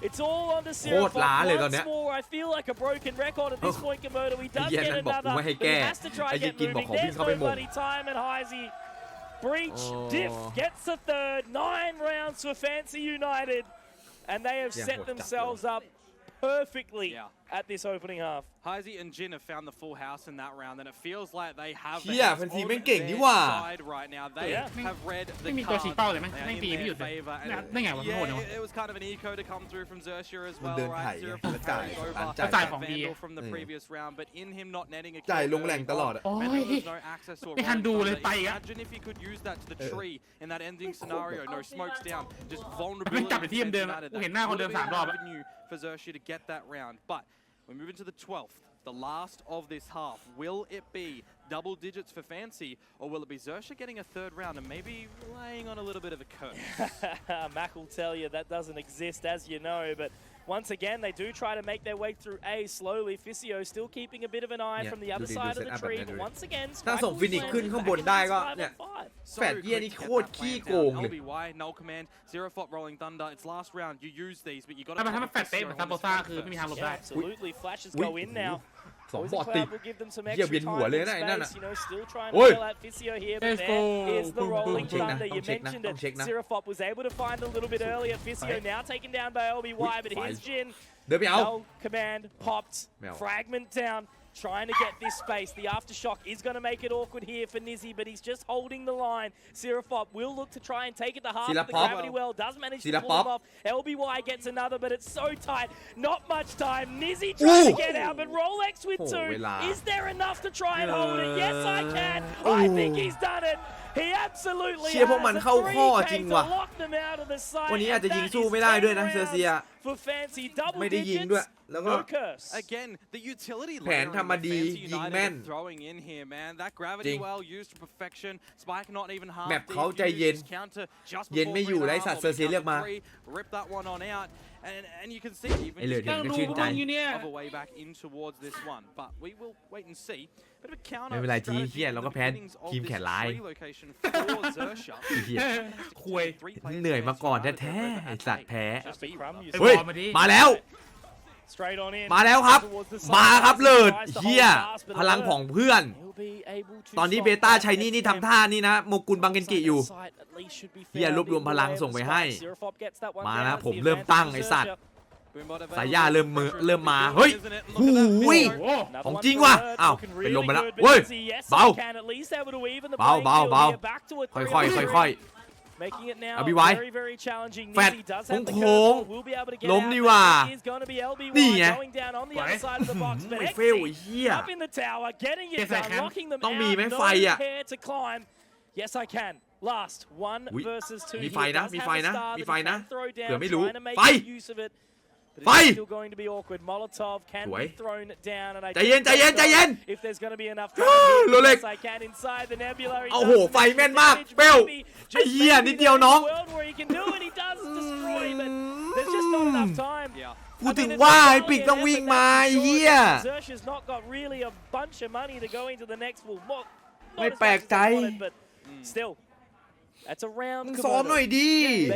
It's all on the Seraphon once more. I feel like a broken record at this point, Komodo. He does get another, but he has to try and get moving. There's no bloody time, and Heisey breach diff gets the third. 9 rounds for Fancy United, and they have set themselves up perfectly at this opening half. Heisey and Jin have found the full house in that round, and it feels like they have เฮีย the แฟน house ซี on แม่งเก่ง their นี่ว่า side right now. They have read the ไม่มีตัวชี้เป้า cards. เลยไหม They ไม่ are ตี in ไม่หยุด their เลย favor, and ได้ไงวะโหดเนาะ it was kind of an eco to come through from Xerxia as มัน well, เดิน right? ไถ่ Seraphon แล้วจ่าย carrying over ร้าน that จ่าย ของดี Vandal from the previous round, but in him not netting a จ่าย kill ลงแหล่ง early ตลอด on, อะ โอ้ย Vandal has no access to a ไม่ทัน rolling ดูเลย thunder. ไปอ่ะ Imagine if he could use that to the tree in that ending scenario. No smokes down, just มัน vulnerability. กลับไปที่เดิมๆอะกูเห็นหน้าคนเดิม3 รอบอะ avenue for Xerxia to get that round, but we move into the 12th, the last of this half. Will it be double digits for Fancy, or will it be Xerxia getting a 3rd round and maybe laying on a little bit of a curse? Mac will tell you that doesn't exist, as you know, but once again, they do try to make their way through A slowly. Physio still keeping a bit of an eye from the other side of the tree, but once again, ถ้าส่งฟินิกขึ้นข้างบนได้ก็เนี่ย So แฟดเหี้ยนี่ quick to โค get ตร that ขี้ plan โก down. งเลย LBY, null command, Zero Fop rolling thunder. It's last round. You use these, but you got ถ้า to. มันแฟดเป๊ะเหมือนซาโบซ่าคือไม่มีทางหลบ Yeah, ได้ absolutely. Flashes go in now. 2 Poison บอดติด Cloud will give them some เหี้ย extra เวียนหัว time เลย and นะไอ้นั่นน่ะ space. You know, still trying to โอ้ย kill out Physio here, but Let's there go. is the rolling Check na, thunder. You don't check na, mentioned don't check it. na. Seraphop was able to find a little bit earlier. Physio now taken down by LBY, but here's Jin. เดินไปเอา No command popped. Mel. Fragment down. Trying to get this space. The aftershock is going to make it awkward here for Nizzy, but he's just holding the line. Seraphop will look to try and take it to half of the Silapop. gravity well. Does manage to pull Silapop. him off. LBY gets another, but it's so tight. Not much time. Nizzy trying to get out, but Rolex with 2. เวลา Is there enough to try and hold it? Yes, I can. I think he's done it. He absolutely เชียร์พวก has. มัน The เข้าข้อ 3K จริง to ว่ะ lock them out of the site, วันนี้อาจจะ and ยิง that สู้ is ไม่ได้ด้วยนะ 10 เซอร์เซีย rounds for Fancy. Double ไม่ได้ยิงด้วย digits. แล้วก็ No curse. Again, the utility แผน layering ทำมาดี that Fancy ยิง United แม่น are throwing in here, man. That จริ gravity ง well used to perfection. Spike not even half แมปเขาใจเย็น defused. Counter just เย็น before ไม่อยู่ 3.5 ไร้สัตว์เซอร์เซียเรียกมา Rip that one on out. And you can see even ไอ้เหลือ just เห็น getting ก็ชื่นใจ of a way back in towards this one. But we will wait and see. Bit of a counter ไม่เป็นไรจี strategy เฮีย in เรา the ก็แพ้ beginnings of ทีม this แขนร้าย tree location for Xerxia. เฮีย คุย เหนื่อยมาก่อนแท้ๆไอ้สัตว์แพ้ Just a crumb. You เฮ้ย บอลมาดิ มาแล้ว Straight on in. มาแล้วครับ Towards the มา side. ครับเลิศ Tries to เฮีย hold fast, but พลัง alert. ของเพื่อน He'll be able to ตอนนี้ stop เบต้า that ชัยนี่ next นี่ game. ทำท่านี่นะ โมกุลบังเกนกิอยู่ Side at least should be เฮีย found รวบรวม in พ the ลัง way of ส่ง the ไป spike. ให้ Seraphop gets that one มา down. นะ It's ผม the เริ่ม advantage ตั้ง for ไอ้สัตว์ Xerxia. สายยาเริ่มมา เฮ้ย หูย Another ของ one จริง for ว่ะ Bird, อ้าว looking เป็นลม really ไปแล้ว good, but เว้ย Nizzy, yes, เบา I can at least able to even the เบา playing เบา field เบา here. Back to a ค่ 3-on-3. อย Making it now LBY very, very challenging. แฟด Nizzy does have the โค้ง curve. Will be able to get ล้ม out, ดี but ว่า it is going to be นี่ LBY ไง going down on the other side of the box. But ไม่เฟลไอ้ XIA เฮีย up in the tower, getting it Yes, I done, can. locking them ต้องมีไหม out. ไฟ No อ่ะ care to climb. Yes, I can. Last one อุ๊ย versus 2. มี He ไฟนะ does มี have ไฟ a นะ star มี that ไฟ he นะ can throw เผื่ down, อไม่รู้ trying to make ไฟ use of it. But ไฟ it's still going to be awkward. Molotov can สวย be thrown down, and I ใจเย็น don't ใจเย็น know ใจเย็น if there's going to be enough time.โรเล็ก Yes, I can inside the nebula. He โอ้โห does ไฟ finish แม่น the มาก damage, เปลว maybe ไอ้ just เหี้ย maybe นิดเดียว there's a น้อง world where he can do it. He does destroy, but there's just not enough time. Yeah. กูถึงว่าไอ้ปิกต้องวิ่งมาไอ้เฮีย Xerxia's not got really a bunch of money to go into the next pool. Not ไม่ as แปล much ก as ใจ they wanted, but still. That's a round. มึงซ้อมหน่อยดิ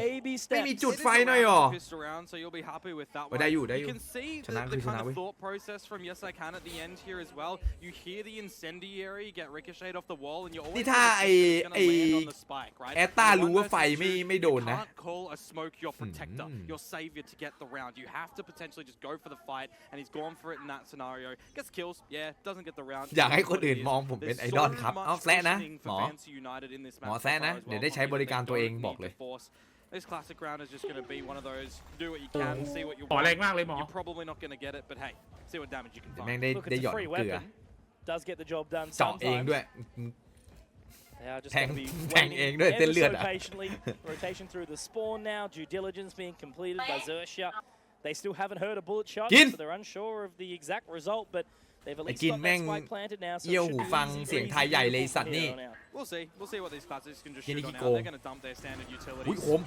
Baby ไม่มี steps. จุดไฟหน่อยหรอ Pissed around, so you'll be happy with that ได้ one. อยู่ได้อยู่ You can see ชนะ the คือช kind นะ of เว้ย thought process from Yes I Can at the end here as well. You hear the incendiary get ricocheted off the wall, and you're นี่ always ถ้า gonna ไอ้ land on the spike, right? แอตตา One รู้ว่าไฟ versus ไม่ two, โดน you นะ can't call a smoke your protector, your savior to get the round. You have to potentially just go for the fight, and he's gone for it in that scenario. Gets kills, yeah, doesn't get the round. อยากให้คนอื่นมองผมเป็นไอดอลครับเอาแซะนะหมอ หมอแซะนะ เดี๋ยวได้ใช้บริการตัวเองบอกเลย This classic round is just going to be one of those do what you can, see what you หมอ want. แรงมากเลยหมอ You're probably not going to get it, but hey, see what damage you can แม่ง find. ได้ Look, ได้ it's หยอ a ด free เกลือ weapon. Does get the job done เจาะเองด้วย They are just Tang- going to be Tang waiting เองด้วย ever เส้นเลือด so อะ patiently. Rotation through the spawn now. Due diligence being completed by Xerxia. They still haven't heard a bullet shot, Gin. so they're unsure of the exact result, but they've at ไอ้ least กิน got แม่ that ง spike planted now, so เยี่ยว it หู should be ฟัง easy เสียง breezy ไทยใหญ่เลย from สัตว์ here นี่ on out. We'll see what these classics can just Gin shoot on Nicky out. They're Kong. going to dump their standard อุ้ย utilities. คม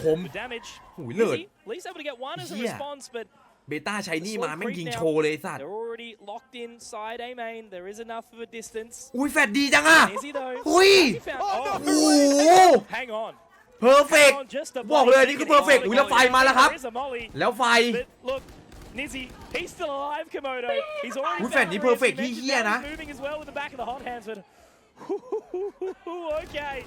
คม Good damage. หูยเลิศ Easy. At least able to get one as a Yeah. response, but เบต้าใช้นี่มาแม่งยิงโชว์เลยสัตว์ they're already locked inside A main. There is enough of a distance. อุ้ยแฟดดีจังอ่ะ Easy though. อุ้ย He found- โอ้ Oh, โห hang on. เพอร์เฟก Hang on just a บอก blade. เลยนี่คือเพอร์เฟกอุ้ยแล้วไฟมาแล้วครับ There is a molly. แล้วไฟ But look, Nizzy, he's still alive, Komodo. He's already อุ้ยแฟด found นี้ the เพอร์เฟก rest. ที่เฮี้ยนะ He's moving as well with the back of the hot hands, but okay.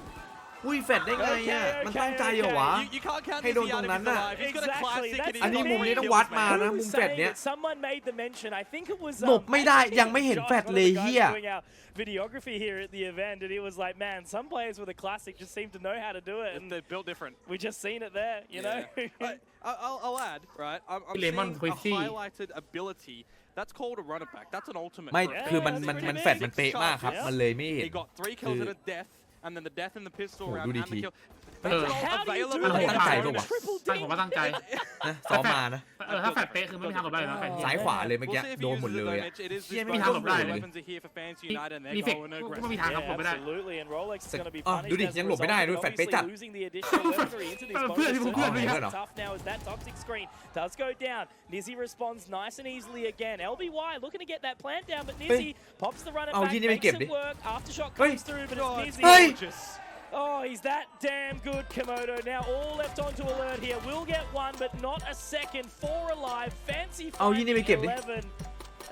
อุ้ยแฟดได้ไงอ่ะ มันตั้งใจเหรอวะ You can't count Hey, Nizzy don't out if he's know. alive. He's got a Exactly, classic that's and he's อันนี้ got มุม more นี้ต้อง kills, วัด man. มานะ Who มุม was แฟด saying เนี้ย that someone made the mention. I think it was หลบไม่ได้ยังไม่เห็น Josh, แฟด one of เลย the guys เฮีย doing our videography here at the event, and he was like, "Man, some players with a classic just seem to know how to do it." And They're built different. we just seen it there, you know. I'll add, right? I'm Lemon seeing a Quincy. highlighted ability. That's called a runner back. That's an ultimate. ไม่ for a คือ player. มันแฟดมันเป๊ะมากครับ มันเลยไม่เห็น He got 3 kills and a death, and then the death in the pistol Oh, round do and the DT. kill. How That's do all How do you do available. มัน that? ตั้งใจปะวะ Triple ตั้งผมว่าตั้งใจ นะซ้อมมานะ ถ้าแฟดเป๊ะคือไม่มีทางหลบได้เลยนะแฟดเฮีย ซ้ายขวาเลยเมื่อ We'll กี้ see if he โดนหมด uses เล the ยอะ damage. It is เฮีย this ไม่มีทางหลบได้เลย weapons are here for Fans United, and มี they're เฟก going กู aggressive. ไม่มีทางครับผมไม่ได้ Absolutely, and Rolex is going to be อ๋อ punished ดูดิ as a ยังหลบไม่ได้ result, ดู but แฟดเป๊ะจัด obviously losing the additional weaponry into these เพื่อน bonus เพื่อน zones. เพื่อน Tough now as that toxic screen does go down. Nizzy responds nice and easily again. LBY looking to get that plant down, but Nizzy pops the run it เอา back, ที่นี่ไม่ makes เก็บดิ it work. Aftershock เฮ้ย comes through, but it's Nizzy. เฮ้ย Oh, he's that damn good, Komodo. Now all left onto alert here. Will get one, but not a second. 4 alive. Fancy เอาที่นี่ไม่เก็บดิ 11.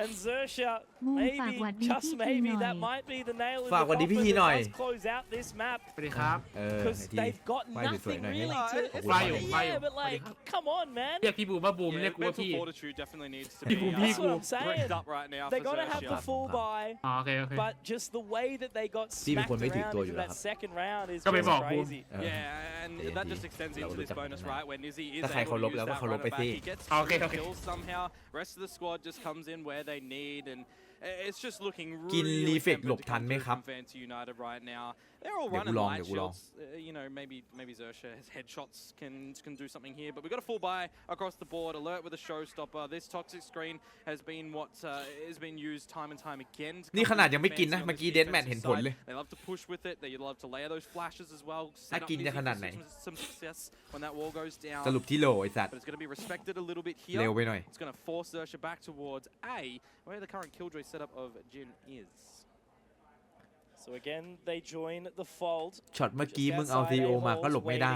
And Xerxia, มูน maybe, ฝากหวัดดี just พี่ที maybe, หน่อย that might be the nail in ฝาก the หวัดดีพี่ coffin ทีหน่อย that does close out this map. สวัสดีครับ เออ Because ที they've got ไหว้สวย nothing ๆหน่อยไง really ขอบ to... คุณ ไหว้ มาก อยู่ เลย ไหว้อยู่ Yeah, but like, come on, man. เรียกพี่บูมว่าบูม เรีย Yeah, กกูว่า mental พี่ fortitude definitely needs to People, be That's what people. I'm saying. bricked up right now They're for going to have the Xerxia. full buy, อ๋อโอเคโอเค but just the way that they got พี่เป็น smacked คนไม่ถือ around ตัวอยู่ into แล้วค that รับ second round is ก็ไป just บอกบูม crazy. เออ Yeah, and that just extends into this bonus, right? Where Nizzy is ถ้าใคร able เคาร to พ use แล้วก็ that เคารพ runner ไป back. สิ He gets Okay, 2 okay. kills somehow. Rest of the squad just comes in where they need, and it's just looking กิน really รีเฟก tempered หลบ to ทัน come ไหม through ครับ from Fans United right now. They're all เดี๋ยวกู running ลอง light เดี๋ยวกูลอง shields. You know, maybe Xerxia, his headshots can do something here, but we've got a full buy across the board. Alert with a showstopper. This toxic screen has been what has been used time and time again. to นี่ come ขนาด through ยังไม่ for กิน Fancy นะ on เมื่อ this กี้เดนแมท defensive เห็นผล side. เลย They love to push with it. They love to layer those flashes as well. น่า Set up กินจะ Nizzy ขนาด for ไหน some success when that wall goes down. สรุปที่โหลไอ้สัตว์ But it's going to be respected a little bit เร็ว here. ไปหน่อย It's going to force Xerxia back towards A, where the current killjoy setup of Jin is. So again, they join the fold. ช็อตเมื่อกี้มึงเอาซีโอมาก็หลบไม่ได้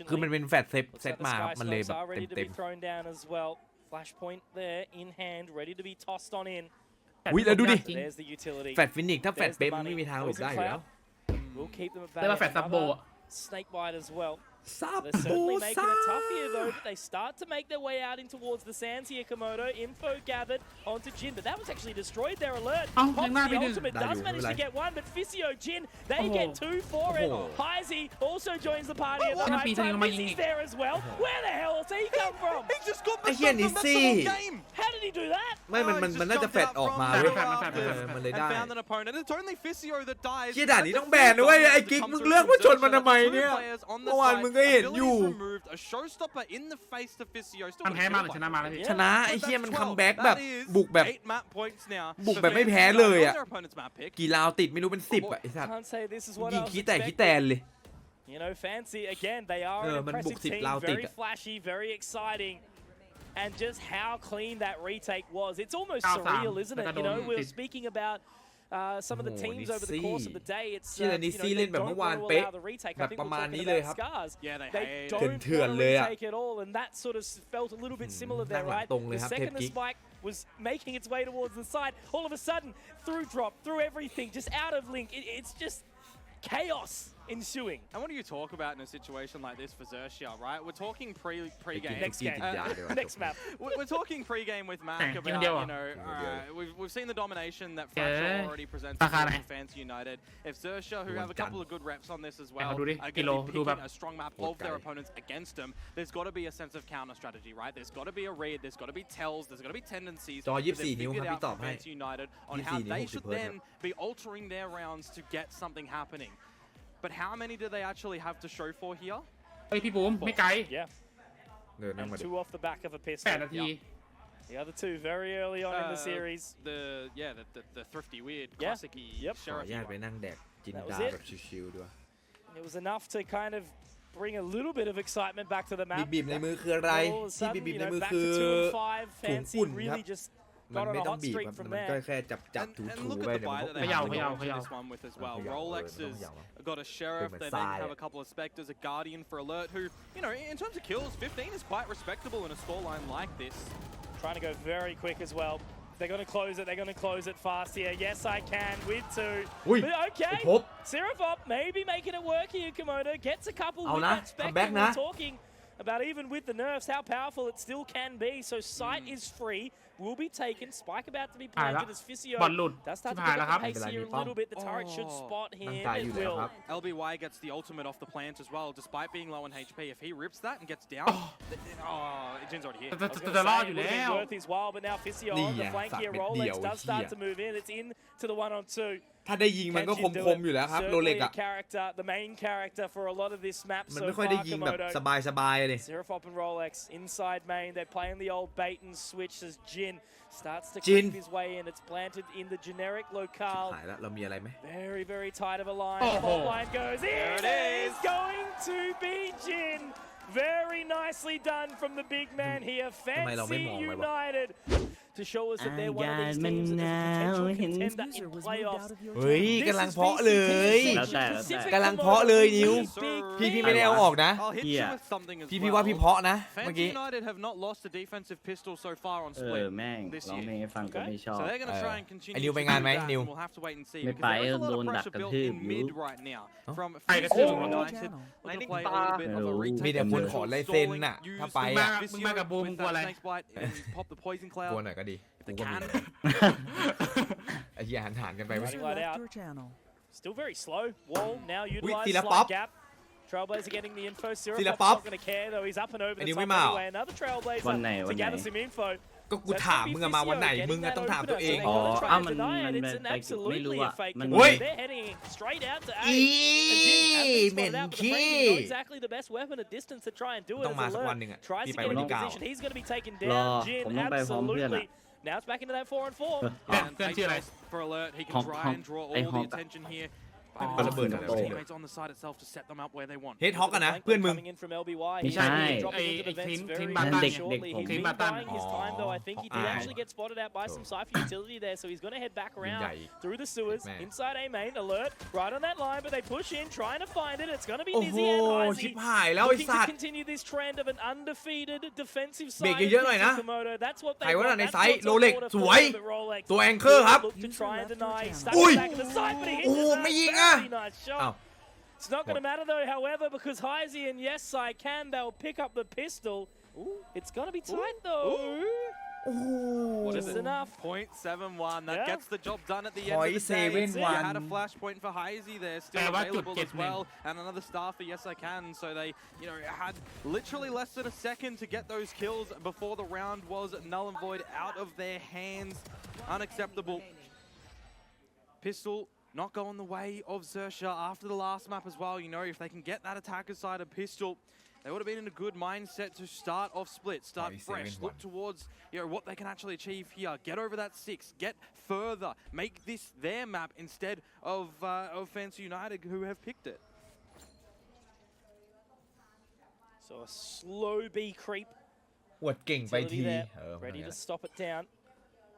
คือมันเป็นแฟดเซต Looks เซต like the มาครับ Sky มันเลย Smokes แบบ are ready to เต็ be ม thrown down as well. Flashpoint there in hand, ready to be tossed on in. อุ๊ยแล้วดูดิ There's the utility. แฟดฟินิกถ้าแฟดเป๊ะมันไม่มีทางหลบได้อยู่แล้ว We'll keep them at เรียกว่าแฟดซับโบ another อะ snake bite as well. ซับ They're โบ certainly ซั making it tough here though, but they start to make their way out in towards the sands here, Komodo. Info gathered onto Jin, but that was actually destroyed their alert. Oh, Popsยังน่าไป the ดึง ultimate, ได้ does อยู่ manage ไม่ to เป็นไร get one, but Fisio, Jin, they Oh. get 2 for it. Oh. Heisey also joins the party at the Oh. right Pinapita time. yung Nizzy's mainit. there as well. Where the hell has he come from? He just got I the hear stun from Nizzy. the whole game. How did he do that? ไม่ มันน่าจะแฟดออกมา เว้ เว้ ย ย แฟดมันแฟด เออมันเลยได้ And found an opponent. It's only Fisio that dies. เชี่ยด่านนี้ต้องแบนนะเว้ยไอ้กิ๊กมึงเลือกว่าชนมันทำไมเนี่ยเมื่อวานมึงก็เห็นอยู่ A showstopper in the face to Fisio. มันแพ้มาหรือชนะมาแล้วพี่ ชนะไอ้เชี่ยมันคัมแบ็กแบบบุกแบบ 8 map points now. บุกแบบไม่แพ้เลยอะ Their opponent's map pick. กี่ราวติดไม่รู้เป็น10อ่ะไอ้สัตว์ Can't say this is what ยิ I ง was ขี้แตกขี้แต expecting. นเลย You know, Fancy, again, they are an มันบุก impressive 10 team, ราวติด very อ่ะ flashy, very exciting. And just how clean that retake was. It's almost 9-3 surreal, isn't it?แล้วก็ You know, โดน we ติ were ด speaking about some of the teams over the course of the day. It's เชื่อนิซี่เล่นแบบเมื่อวานเป๊ะแบบประมาณนี้เลยครับ Yeah, they don't want to retake it all, and that sort of felt a little bit similar there, right? The second the spike was making its way towards the side, all of a sudden, through drop, through everything, just out of link, it's just chaos ensuing. And what do you talk about in a situation like this for Xerxia, right? We're talking pre-game. Next game. Next map. We're talking pre-game with Mac about, we've seen the domination that Fractal already presents to Fans United. If Xerxia, who have a couple of good reps on this as well, are going to be picking a strong map of their opponents against them, there's got to be a sense of counter strategy, right? There's got to be a read, there's got to be tells, there's got to be tendencies that they've figured out from Fans United on how they should then be altering their rounds to get something happening. But how many do they actually have to show for here? เฮ้ยพี่บูมไม่ไกล Yeah. And 2 off the back of a pistol. 8 นาที The other 2 very early on in the series. The thrifty weird classic-y ขออนุญาตไปนั่งแดกจินดาแบบชิวๆด้วย It was enough to kind of bring a little bit of excitement back to the map. บีบในมือคืออะไรที่บีบในมือคือถุงฝุ่นครับมันไม่ต้องบีบครับมันก็แค่จับถูๆไปเดี๋ยวมัน this one with as well. Rolex has got a sheriff. They then have a couple of specters, a guardian for alert. Who, in terms of kills, 15 is quite respectable in a scoreline like this. Trying to go very quick as well. They're going to close it. They're going to close it fast here. Yes, I can with 2. But okay. Seraphop maybe making it work here. Komodo gets a couple with that specter. We're talking about even with the nerfs, how powerful it still can be. So sight is free. Will be taken. Spike about to be planted as FCY. That's starting to get the pace here a little bit. The turret should spot him. It will. LBY gets the ultimate off the plant as well, despite being low on HP. If he rips that and gets down, Jin's already here. It would be worth his while, but now FCY on the flank here. Rolex does start to move in. It's in to the 1-on-2. ถ้าได้ยิงมันก็คมๆอยู่แล้วครับโรเล็กอะ The main character for a lot of this map มัน so ไม่ค่อยได้ยิงแบบ far. สบายๆเลย Seraphop and Rolex inside main. They're playing the old bait and switch as Jin starts to creep his way in. It's planted in the generic locale. หายแล้วเรามีอะไรไหม Very, very tight of a line. Bot line goes in. It is going to be Jin. Very nicely done from the big man here. Fancy United to show us that they're one of these teams that is a potential contender in playoffs. เฮ้ยกำลังเพาะเลยกำลังเพาะเลยนิวพี่ไม่ได้เอาออกนะพี่ว่าพี่เพาะนะเมื่อกี้ Fans United have not lost a defensive pistol so far on split แม่ง this ร้อง year. เพลงให้ฟังก็ไม่ชอบ So they're going to try and continue. ไอ้นิวไปงานไหมนิว We'll have to wait and see ไม่ because ไป there is a โด lot น of ดัก pressure กระ built ทืบ in อยู่ mid right now from ไปกระทืบ FCY United. Looking to play a little bit of a retake. มีแต่คนขอลายเซ็นน่ะถ้าไปอ่ะ มึงมากับบูม with กลัวอะไร that snake bite and pop the poison กลัว cloud. หน่อยก็ดี They can. ไอ้เหี้ยหันฐานกันไปไหม Running right out. Still very slow. Wall now utilized Silapop. slight gap. Trailblazer getting the info. Seraphop's Silapop. not going to care though. He's up and over the อันนี้ top ไม่มาเหรอ anyway. Another Trailblazer วันไหน to gather some info. ก็กูถามมึงอะมาวันไหนมึงอะต้องถามตัวเอง อ๋อ Try อ้าว and มัน deny it. มัน It's an ไปไม่รู้ absolutely อ่ะ a fake. มัน เฮ้ย They're heading straight out to A. อี And Jin hasn't เหม็น spotted out, but the ขี้ Frankie not exactly the best weapon at distance to try and do it ต้อง as มาสัก alert. วันหนึ่งอะ Tries พี่ to ไป get วัน into ที่ 9 position. He's going to be taken รอ down. Jin ผมต้องไปพร้อมเพื่อน absolutely. อ่ะ Now it's back into that 4-on-4. And Fake for alert. He can try and draw all the attention here. Oh, But oh, his teammates on the side itself to set them up where they want. เฮดฮอกอะนะเพื่อนมึง Coming in from LBY. ไม่ใช่ Dropping into the ไอ้ vents ทีม very บาตัน very shortly. เด็กผม He's ทีม been บาตัน buying his time though. I think he did Oh. actually get spotted out by some Cypher utility there, so he's going to head back around Yay. through the sewers Man. inside A main. Alert right on that line, but they push in, trying to find it. It's going to be โอ้โห Nizzy and ชิบ Izzy. หายแล้วไอ้ Looking สั to ตว์ continue this trend of an undefeated defensive เบรก side. เยอะๆหน่อยนะ Komodo. That's what ใคร they วะ want. น่ะใน That's ไซส์ what's โร on เล็ก order ส for วย them at Rolex. ตัวแองเกอร์ครับ Look to try and deny. Stuck อุ้ย back in the side, but he โอ้ hits โห it. ไม่ยิงอ่ะ Very nice shot. อ้าว It's not going to matter though, however, because Heisey and Yes I Can, they'll pick up the pistol. It's going to be tight though. โอ้โห What is Just it? enough. 0.71. That Yeah. gets the job done at the end of the day. 0.71 You had a flashpoint for Heisey there, still Yeah, but available good as well, and another star for Yes I Can. So they, had literally less than a second to get those kills before the round was null and void out of their hands. Unacceptable. Pistol not going the way of Xerxia after the last map as well. If they can get that attacker side of Pistol, they would have been in a good mindset to start off split, start fresh, look towards what they can actually achieve here, get over that 6, get further, make this their map instead of Fancy United who have picked it. So a slow B creep. อวดเก่งไปที Utility there, เออ ready to stop it down.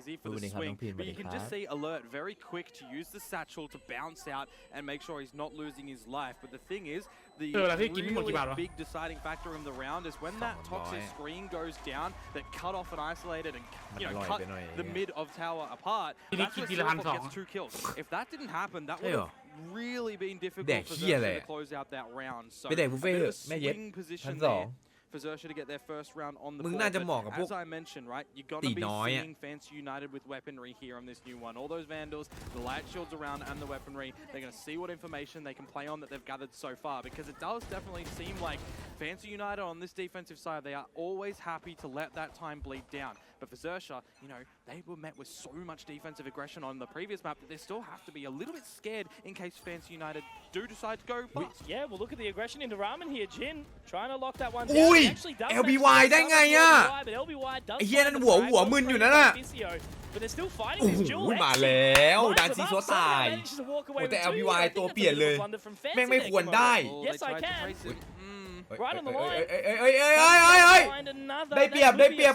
XIZ for the swing, but you can just see Alert very quick to use the satchel to bounce out and make sure he's not losing his life. But the thing is, the really big deciding factor in the round is when that toxic screen goes down that cut off and isolated and cut the mid of tower apart. That's where Silverfox gets 2 kills. If that didn't happen, that would have really been difficult for Xerxia to close out that round. So a bit of a swing position there for Xerxia to get their first round on the board. But as I mentioned, right, you're gonna be seeing Fancy United with weaponry here on this new one. All those Vandals, the light shields around, and the weaponry. They're gonna see what information they can play on that they've gathered so far, because it does definitely seem like Fancy United on this defensive side, they are always happy to let that time bleed down. But for Xerxia, you know, they were met with so much defensive aggression on the previous map that they still have to be a little bit scared in case Fancy United do decide to go bust. Yeah, well, look at the aggression into Ramen here. Jin trying to lock that one down. อุ้ย LBY ได้ไงอ่ะ ไอ้เหี้ยนั่นหัวมึนอยู่นั่นน่ะ But they're still fighting โอ้ this โห duel. มาแล้วดันซีซัวตายโอ้แต่ LBY ตัวเปลี่ยนเลยแม่งไม่ควรได้ Yes, I can. Right on the line. ได้เปรียบ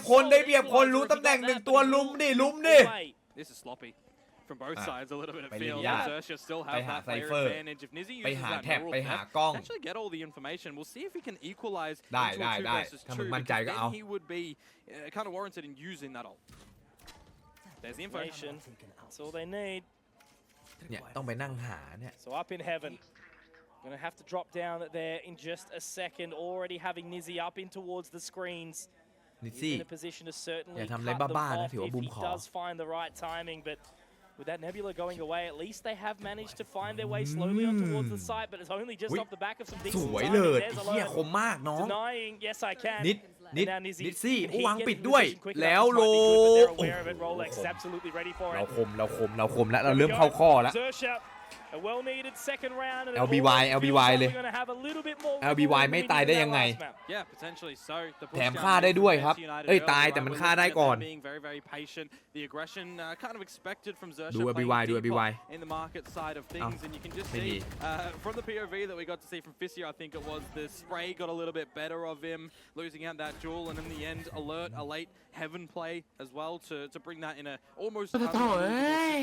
คนรู้ตำแหน่ง1ตัวลุมดิ This is sloppy from both sides a little bit. It ไปเรียน feels ยาก Xerxia still ไป have หา that ไซ player เฟอร์ advantage. If Nizzy ไป uses หา that แท็บ neural ไปหา theft, กล้อง actually get all the information. We'll see if he can equalize ได้ into a 2 versus ถ้ามึง 2, มั่นใจ because ก็เอา then he would be kind of warranted in using that ult. There's the info. That's all they need. เนี่ยต้องไปนั่งหาเนี่ย So up in heaven. Gonna have to drop down there in just a second. Already having Nizzy up in towards the screens. นิ He's ซี่ in a position to certainly อย่า cut ทำอะไร them บ้าๆนะ off ถือว่า if บูม he ขอ does find the right timing. But with that Nebula going away, at least they have managed to find their way slowly on towards the site. But it's only just off the back of some ส decent วย timing. เลย There's ไอ้เหี้ย alone คมมากน้อง denying. Yes, I can. นิด And now Nizzy นิดซี่ can he วาง get ปิด into ด้วย position quick enough? แล้ว This โล might be good, but they're aware of it. Rolex is absolutely ready for เรา it. คมแล้วเราเริ่มเข้าข้อแล้ว Xerxia, a well-needed second round. And LBY เลย we're gonna have a little bit more LBY ไม่ตายได้ยังไง Yeah, potentially so. The แถมฆ่าได้ด้วยครับ เอ้ยตายแต่มันฆ่าได้ก่อน being very, very patient. The aggression kind of expected from Xerxia. ดู LBY ดู LBY in the market side of things, and you can just ไม่ดี see from the POV that we got to see from FCY, I think it was the spray got a little bit better of him, losing out that duel, and in the end, alert, a late heaven play as well to bring that in a almost unbelievable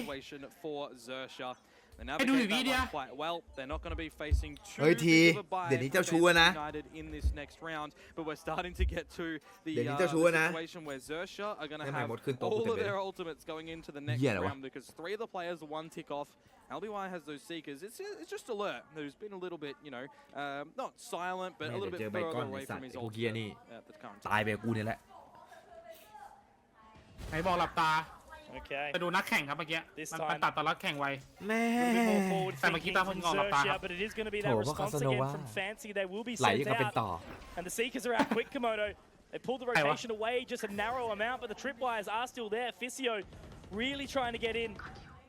situation for Xerxia. They navigate that one quite well. They're not going to be facing too big of a bias United in this next round, but we're starting to get to the situation where Xerxia are going to have all of their ultimates going into the next round, because 3 of the players are 1 tick off. LBY has those Seekers. It's just alert, who's been a little bit, you know, not silent, but a little bit further away from his ultimate at the current time. ตายไปกูเนี่ยแหละ ไหนบอกหลับตา Okay. ไปดูนักแข่งครับเมื่อกี้มันตัดตลอดแข่งไว แม่ แต่เมื่อกี้ตาเพิ่งงอหลับตาครับ But it is going to be that response again from Fancy. They will be ไหล sent ก็เป็น out. ต่อ And the Seekers are out quick, Komodo. They pulled the rotation away, just a narrow amount, but the tripwires are still there. Fisio really trying to get in.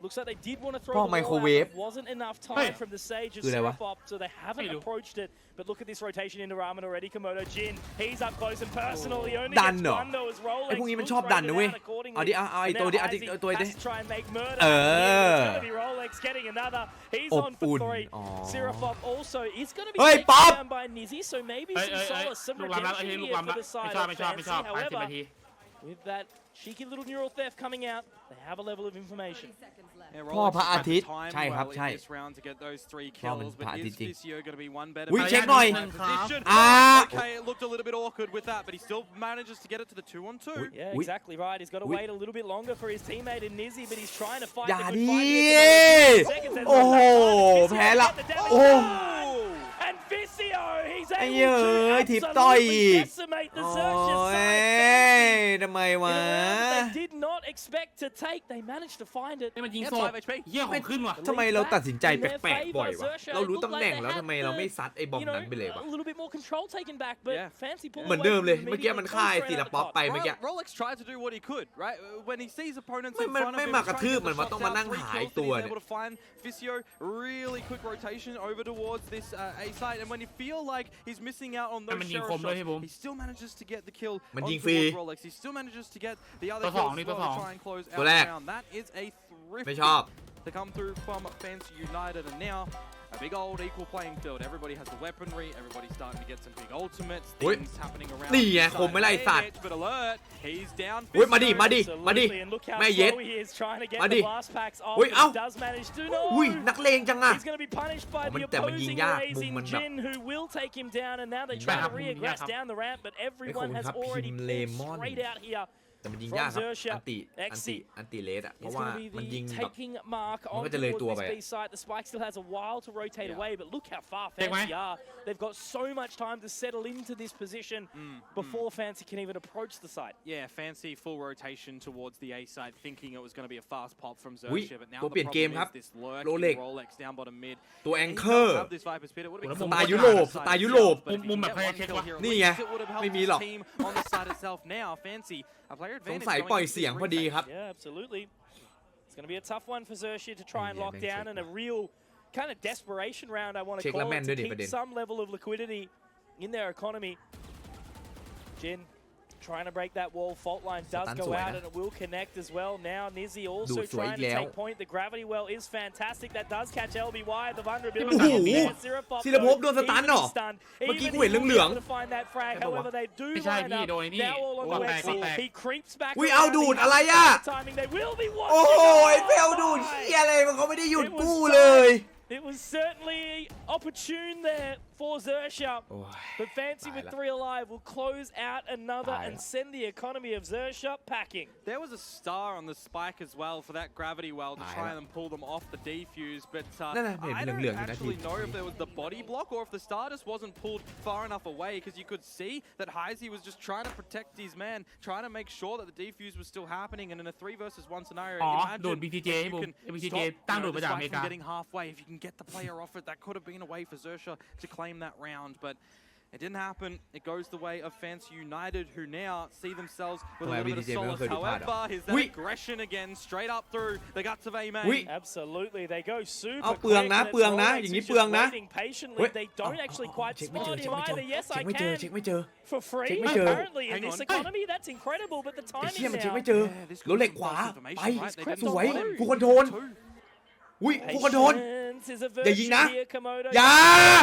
Looks like they did want to throw the wall out, but wasn't enough time from the Sage of Serapop, so they haven't approached it. But look at this rotation into Ramen already. Komodo Jin, he's up close and personal. He only gets one though as Rolex. ไอ้พวกนี้มันชอบดันนะเว้ยเอาดิเอาไอ้ตัวดิเอาตัวดิ to try and make murder. It's going to be Rolex getting another. He's on for 3. Serapop also is going to be taken down by Nizzy, so maybe some solace, some redemption here for the side of Fancy. However, with that cheeky little neural theft coming out, they have a level of information. พ่อพระอาทิตย์ใช่ครับใช่ พ่อมันพระอาทิตย์จริง อุ้ยเช็คหน่อย Okay, it looked a little bit awkward with that, but he still manages to get it to the 2-on-2. Yeah, exactly right. He's got to wait a little bit longer for his teammate in Nizzy, but he's trying to fight อย่า the ดิ good fight. โอ้โหแพ้ละโอ้ And Fisio, he's ไอ้ able เย้ย to ทิปต่อยอีก decimate the โอ้ Xerxia ย side. ทำไมวะ They did not expect to take. They managed to find it. นี่มันยิงโซ่เหี้ยของขึ้นว่ะ ทำไมเราตัดสินใจแปลกๆบ่อยวะเรารู้ตำแหน่งแล้วทำไมเราไม่ซัดไอ้บอมนั้นไปเลยวะ A little bit more control taken back, but Fancy pulled เหมือนเดิมเลยเมื่อกี้มันฆ่าไอ้ศิลป๊อปไปเมื่อกี้ Rolex tried to do what he could, right? When he sees opponents in ไม่ front of him, มากระทืบมันมาต้องมานั่งหาไอ้ตัว he's เนี่ย able to find Fisio, really quick rotation over towards this A side, and when you feel like he's missing out on those sheriff shots, he still manages to get the kill on towards Rolex. He still manages to get the other kills as well to try and close out the round. That is a thrifty to come through from Fancy United, and now a big old equal playing field. Everybody has the weaponry. Everybody's starting to get some big ultimates. Things happening around. นี่ไงคมไม่ไล่สัตว์ But alert, he's down. อุ้ยมาดิมาดิมาดิ Absolutely, and look how แม่เย็ด slow he is trying to getมาดิ the blast packs off, อุ้ย but เอ้า he does manage to อุ้ย no. นักเลงจังอะ He's going to be punished by the แต่มันยิง opposing ยาก raising มุมมันแบบ Jin, who will take him down, and now they ยิง try ยาก to มุมยิงยาก regress ครับ down the ramp, but everyone has ครับ already พิมพ์เล pulled มอน straight out here. แต่มันยิงยากครับ อันติเลสอะเพ It's ราะว่า going to มัน be ยิง the แบบ taking mark มัน on ก็จะเลย towards ตัว this ไป B site. The spike still has a while to rotate away, but look how far เช็คไหม Fancy are. They've got so much time to settle into this position before Fancy can even approach the site. Yeah, Fancy full rotation towards the A side, thinking it was going to be a fast pop from อุ๊ย Xerxia, but now ตัว the เปลี่ยนเกม problem ครับ is this lurking Rolex Rolex down bottom mid. ตัวแอง And he เกอ does ร์ have this Viper's Pit. It would have been สไตล์ยุโรปสไตล์ยุโรป But if he มุม can แบบ get ใคร one เช็ค kill วะ here at นี่ไง least, it would have helped ไม่มีหรอก his team on the side itself now. Fancy, a player สง advantage สัย going ปล่อย into เสียง this พอดี retake. ครับ Yeah, absolutely. It's going to be a tough one for Xerxia to try and Yeah, lock man, down, check and a real kind of desperation round, I want to Check call la man it, toด้วยดิ keep ประเด็น some level of liquidity in their economy. Jin trying to break that wall. Fault line does Satan go สวย out, นะ and it will connect as well. Now Nizzy also ดูดสวย trying อี to กแล้ว take point. The gravity well is fantastic. That does catch LBY. The โอ้ vulnerability โห there. Zero pop ศิลภพโดนสตันเหรอ even stunned. เมื่อกี้ Even กูเห็น he will be เหลือง able to find that frag. ใช่ปะวะ However, they do ไม่ใช่ line พี่ up. โดนไอ้นี่ Now all on วง the แตก Lexi. วงแตก He creeps back อุ๊ยเอา around. ดูด He อะไร has อะ the timing. They will be โอ้ watching. ยเฟลดูดเฮียอะไรมันเขาไม่ได้หยุดกู้เลย It was certainly opportune there for Xerxia. โอ้ย But Fancy with 3 alive will close out another Tyle. and send the economy of Xerxia packing. There was a star on the spike as well for that gravity well to try and pull them off the defuse, but I don't actually know if there was the body block or if the star just wasn't pulled far enough away, because you could see that Heisey was just trying to protect his man, trying to make sure that the defuse was still happening, and in a 3 versus 1 scenario, อ๋อ imagine โดน BTJ if ให้ you ผม can BTJ stop, ตั้งโดด the มาจากอเม spike ริ from กา getting halfway. If you can get the player off it, that could have been a way for Xerxia to claim that round, but it didn't happen. It goes the way of Fancy United, who now see themselves with a little bit of solace. However, here's that aggression again, straight up through the guts of A main. Absolutely, they go super เอา quick. เปลืองนะ and เปลืองนะ Rolex อย่าง is นี้ just เปลืองนะ waiting patiently. They don't actually quite เช็คไม่เจ spot อเช็ค him ไม่เจอ either. Yes, เช็ I คไม่เจอ can. เช็คไม่เจอ For free, เช็คไม่เจอ apparently, in this economy, that's incredible. But the ไอ้เชี่ย timing มันเช็ค now. ไม่เจอโรเล็กขวาไปสวยกูคอนโทรลอุ้ยกูคอนโทรล Patience is a อย่ายิง virtue นะ here, Komodo. อย่า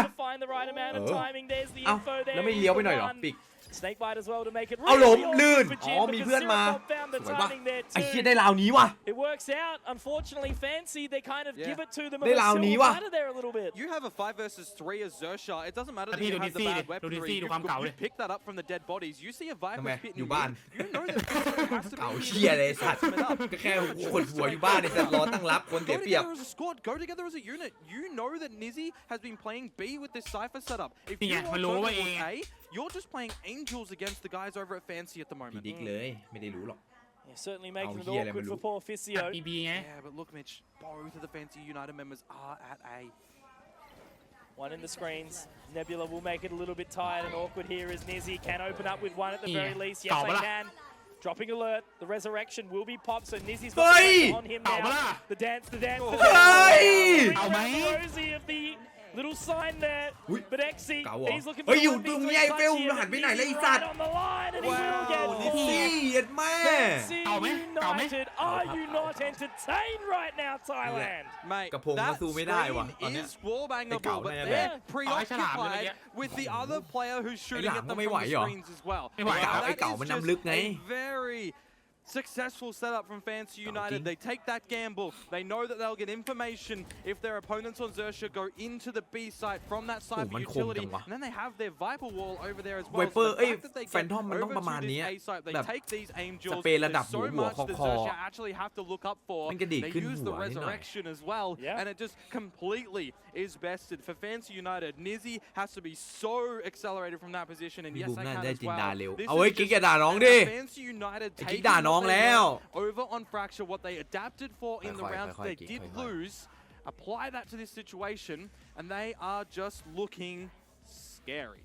To find the right amount of timing. There's the เอ้า info แล้ว there. ไม่เลี้ยวไปหน่อยเหรอปีก Snakebite as well to make it เอาหล really บลื่น awkward for อ๋อ Jin, มี but เพื่อนมา Zero found ส the วยป่ะ timing there ไอ้ too. เชี่ยได้ราวนี้ว่ะ It works out. Unfortunately, Fancy, they kind of give it to them. ได้ราวนี้ว่ะ Out of there a little bit. You have a 5 versus 3 as Xerxia. It doesn't matter that พี่ you ดู have the ดิซี่ bad ดูดิ weaponry. ซี่ดูความเก่าเลย You pick that up from the dead bodies. You see a ทำไม Viper's pit อยู่ in บ้าน you know that Xerxia has to เก่า be เชี่ยเลยสัตว์ ultimate up. ก็แค่คนหัวอยู่บ้านไอ้สัตว์รอตั้งรับคนเสีย Go เปรียบ together as a squad. Go together as a unit. You know that Nizzy has been playing B with this Cypher setup. If you นี่ไง want มัน to รู้ go ว่าเอง towards A, you're just playing angels against the guys over at Fancy at the ดี moment. ดิกเลยไม่ได้รู้หรอก Yeah, certainly making it Oh, yeah, awkward let me for poor Fisio. ปีบีไง Yeah, but look, Mitch, both of the Fancy United members are at A. One in the screens. Nebula will make it a little bit tired and awkward here as Nizzy can open up with one at the Yeah. very least. Yes, Cậu they mà can. Dropping alert. The resurrection will be popped, so Nizzy's Hey! got the pressure on him Cậu mà now. là. The dance, the dance, the Hey! dance. Cậu mày. Rosie of the little sign there. Ui. But XI, Cậu à? he's looking Ê, for dù one big tôi three nghe clutch phêu here, nó hẳn but bên này lấy Nizzy sạt. right on the line, and he will get ดิ four. ซี่เอ็ดแม่ Fancy Cậu mày, cậu mày. United, are you not entertained right now, Thailand? Mate, Kapong that nó xu mới đaiว่ะ screen ตอนเนี้ย is wallbangable, cậu but này là they're bad. preoccupied with the other player who's shooting at them không from mấy the quẩy hả? screens as well. Mấy quẩy hả? That Cái cậu is mà nằm just lướt a ngay. very successful setup from Fancy United. chính. They take that gamble. They know that they'll get information if their opponents on Xerxia go into the B site from that Cypher มันคม utility. จังวะ And then they have their Viper wall over there as well. Viper So the เอ้ย fact that they get Phantom มันต้อง over ประมาณ to นี้ this A site, they แบบ take these angels. สเปรย์ระดับ There's so หัว much that คอ Xerxia actually have to look up for. มันกระดิก They ขึ้น use หั the วนิดหน่อย resurrection as well, Yeah. and it just completely is bested for Fancy United. Nizzy has to be so accelerated from that position, and พี่ yes, บูม they น่า can ได้ as จินดา well. เร็ว This เอาไว้ is กิ๊ก just อย่าด่าน้องดิ Fancy United ไอ้กิ๊ก taking ด่าน้อง what they แล้ว had over on Fracture, what they adapted for in the Khỏe, rounds khỏe, they khỏe, did khỏe, khỏe. lose, apply that to this situation, and they are just looking scary.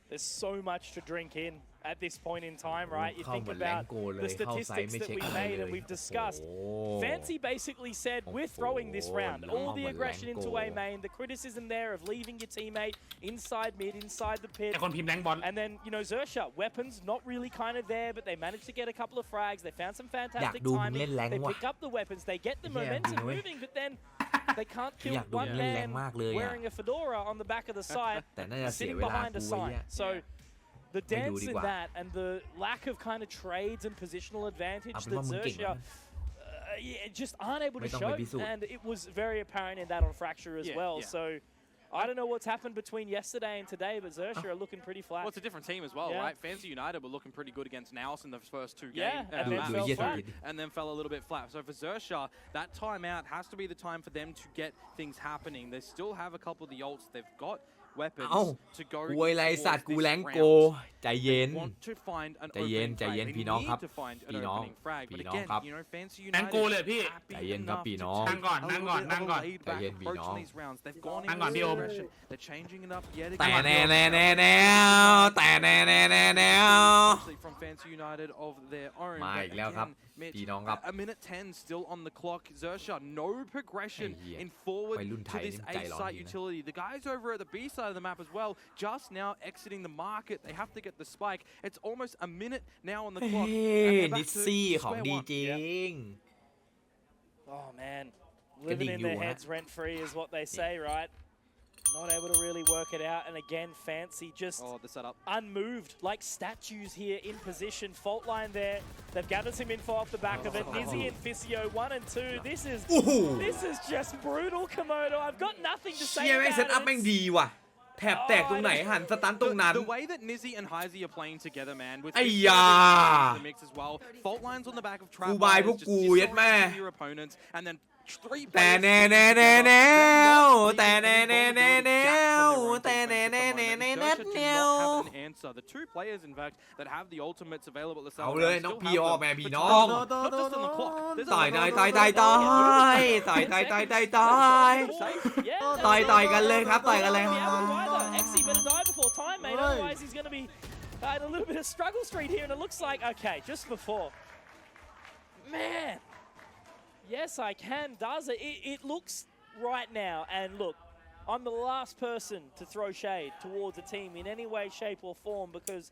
There's so much to drink in at this point in time, right? You เข้า think เหมือนแรง about โกเล the ยเข้าไซส์ statistics ไม่ that เช็ค we've อะไร made เล and ย we've discussed. โอ้ Fancy basically said, we're throwing this round. All the aggression into A main, the criticism there of leaving your teammate inside mid, inside the pit. แต่คนพิมพ์แรงบอล And then, you know, Xerxia, weapons not really kind of there, but they managed to get a couple of frags. They found some fantastic อยากดูมึง timing. เล่นแรง They ว่ะ pick up the weapons. They get the Yeah, momentum you know it. moving, but then They can't อ kill ยากดู one เล่นแรง man มากเลยอ่ะ wearing a fedora on the back of the side แต่น่าจะเสีย sitting เวลา behind a กู sign เนี่ย so the ไม่ดู dance ดี in กว่า that and the lack of kind of trades and positional เอา advantage เป็น that ว่ามึงเก่ง Xerxia นะ just aren't able to ไม่ต้อง show ไปพิสูจน์ and it was very apparent in that on Fracture as Yeah, well yeah. so I don't know what's happened between yesterday and today but Xerxia are looking pretty flat Well, it's a different team as well, Yeah. right? Fancy United were looking pretty good against Naus in the first two Yeah, games. and then fell flat. And then fell a little bit flat. So for Xerxia, that timeout has to be the time for them to get things happening. They still have a couple of the ults. They've got weapons เอ้า to go ควยไรสัตว์ towards กู this แรงโก round. ใจเย็น They want to find an ใจเย็น opening ใจ frag. เย็น They พี่น้องครับ need to find an พี่น้อง opening frag. But พี่น้อง again, ครับ you know, Fancy แอง United โกเลยพี่ happy ใจเย็นครับ enough พี่ to น้อง take นั่งก่อน a นั่ง little ก่อน bit นั่ง of ก่ a อน laid ใจ back เย็นพี่ approach น้อง in these rounds. They've gone นั่ in งก่อน with พี่โอม aggression. They're changing it up yet แต่ again. แน่แน่แน่แน่แต่แน่แน่แน่แน่ Especially from Fancy United of their own. มา But อีกแล้วครับ again, Mitch, พี่น้องครับ a minute 10 still on the clock. Xerxia, no progression ไอ้เหี้ย in forward วัยรุ่นไท to ย this นี่ใจ A ร้อน site ดีนะ utility. The guys over at the B side of the map as well, just now exiting the market. They have to get the spike. It's almost a minute now on the เฮ้ clock. And they're นิ back ส to ซี่ของ square ดี one. จริง oh man living in their heads rent free is what they say right not able to really work it out and again Fancy just Oh, the setup. unmoved like statues here in position fault line there they've gathered some info off the back of it Nizzy and Fisio 1 and 2 this is just brutal Komodo I've got nothing to เชี่ say ยแม่งเซต about อัพแม่ง it ดีว่ะแถบแตกตรงไหนหันสตันตรงนั้น The way that Nizzy and Hyzie are playing together, man, with ไอ้ Fisio ยา in the mix as well. Fault lines on the back of trap กูบาย lines, พวก just กูยัดแม่ disorienting your opponents, and then 3 แต่ players แน่แน่แน่แน่ They're แต่ not แน่ leaving แน่ any แน่แน่ vulnerability แต่ gaps แน่ on แน่ their แน่ own แน่ defense แน่ at the แน่ moment. Xerxia do not have an answer. The 2 players, in fact, that have the ultimates available at the เอา start เลย still น้อง have พี่ออก them. แม่พี่ But น้อง not just on the clock. There's a ต่อย lot ต่อย of ต่อยต่อย overall ต่อยต่อยต่อยต่อยต่อยต่อย Yeah, ต่อยต่อยกันเลยครับต่อยกันเลย Yeah, either. XI better die before time, mate. Otherwise, he's going to be in a little bit of struggle street here. And it looks like, okay, just before. Man. Yes, I can. Does it? It looks right now. And look, I'm the last person to throw shade towards a team in any way, shape, or form because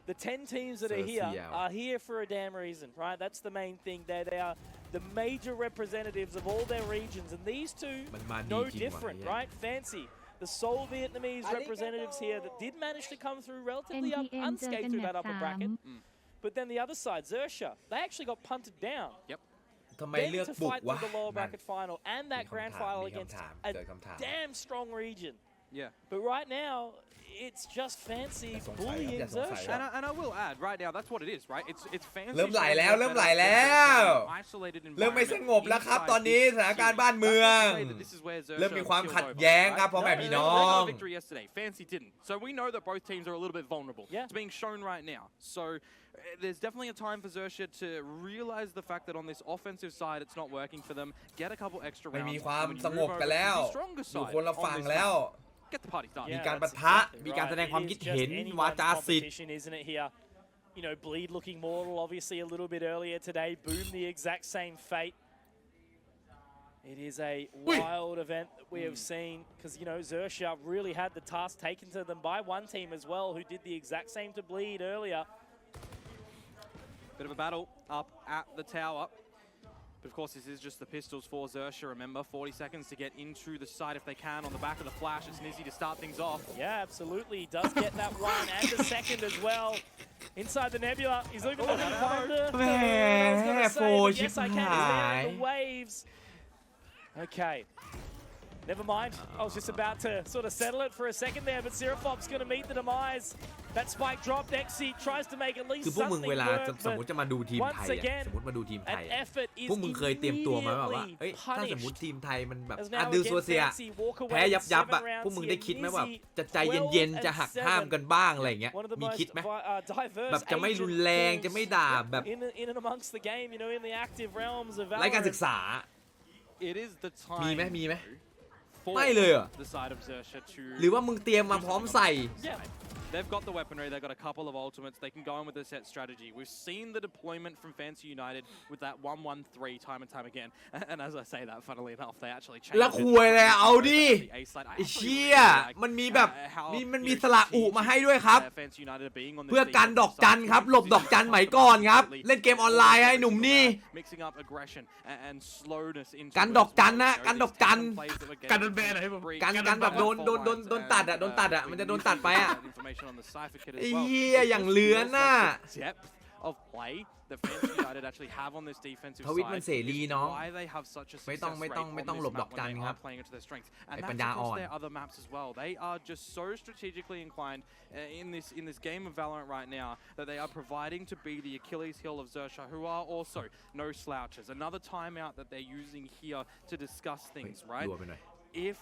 the 10 teams that are here for a damn reason, right? That's the main thing. They are the major representatives of all their regions. And these two, no different, right? Fancy. The sole Vietnamese representatives here that did manage to come through relatively unscathed through that upper bracket. But then the other side, Xerxia, they actually got punted down. Yep. ทำไม Then เลือก to บุก fight วะ through the lower bracket final and that มี grand คำถาม final มี against คำถาม a เกิดคำถาม damn strong region. Yeah. But right now, it's just Fancy อย่าสงสัยครับ bullying อย่าสงสัย Xerxia. And I will add, right now, that's what it is, right? It's Fancy. เริ่มไหลแล้ว showing เริ่ม that ไหล they're แล้ว isolated เริ่มไม่ส environment งบแล้วครับ inside ตอนนี้ this สถานการณ์บ้านเมือง This is where Xerxia เริ่มมีความ killed ขัด over, แย้ง right? ครับพ่อแม่พี่น้อง They got a victory yesterday. Fancy didn't. So we know that both teams are a little bit vulnerable. Yeah. It's being shown right now. So there's definitely a time for Xerxia to realize the fact that on this offensive side it's not working for them. Get a couple extra ไม่ rounds. มีความ and when you สง move บ over กันแล้ว to the stronger อยู่ side คนละ on ฝั่ง this แล้ว map, get the party started. มี Yeah, การ that's ปะทะ exactly มีการ right. แสดงความ It คิด is เห็น just anyone's วาจาสิทธิ์ competition, isn't it here? You know, Bleed looking mortal, obviously a little bit earlier today. Boom, the exact same fate. It is a wild event that we have seen because, you know, Xerxia really had the task taken to them by one team as well who did the exact same to Bleed earlier. Bit of a battle up at the tower. But of course, this is just the pistols for Xerxia. Remember, 40 seconds to get into the site if they can on the back of the flash. It's Nizzy to start things off. Yeah, absolutely. He does get that one and the second as well. Inside the Nebula, he's looking for the thunder. I was going to say, but yes, I can. He's there in the waves. Okay. Never mind. I was just about to sort of settle it for a second there, but Seraphop's going to meet the demise. That spike dropped. XI tries to make at คือ least พวกมึง something เวลา work, สมมติ but จะมาดูทีมไทย once again, สมมติมาดูทีมไท an ย effort is พวกมึงเคยเตรียมตัวมาแบบว่า immediately เฮ้ยถ้าสมมติ punished. ทีมไทยมันแบบ As now ดู again, ซัวเซีย Fancy walk away แพ้ยับ with ยับ 7 อ่ะ rounds พวกมึง here. ได้คิดไหมว่า Nizzy จะใจเย็นๆจะหักห้ามกันบ้างอะไรอย่างเงี้ย One of the มี most คิดไหม diverse แบบจะไม่รุนแรงจะไม่ด่าแบบ in and amongst the game, you know, in the active realms of ไร้การศึก Valorant. ษา It is the มี time ไหมมีไหม for ไม่เลยเหรอ the side of Xerxia to หรือว่ามึงเตรียมมาพร้อมใส่ Yeah. They've got the weaponry, they've got a couple of ultimates, they can go in with a set strategy. We've seen the deployment from Fancy United with that 1-1-3 time and time again. And as I say that, funnily enough, they actually changed แล้วคุยเลยเอาดิไอ้เชี่ยมันมีแบบมันมีสระอุมาให้ด้วยครับเพื่อกันดอกจันครับหลบดอกจันไหมก่อนครับเล่นเกมออนไลน์ให้หนุ่มนี่กันดอกจันนะกันดอกจัน กันโดนแบนอะไรผม กันแบบโดนตัดอ่ะมันจะโดนตัดไปอ่ะไอ้เหี้ยอย่างเลื้อนน่ะ of play that Fancy United actually have on this defensive ทวิตมัน side เสรีน้อง why they have such a ไม่ต้อง success rate ไม่ต้อง on หล this บด map อกจัน when they ครั are บ playing into their strengths and ไอ้ that's ปัญญาอ่อน across their other maps as well. They are just so strategically inclined in this game of Valorant right now that they are providing to be the Achilles heel of Xerxia, who are also no slouches. Another timeout that they're using here to discuss things, right? If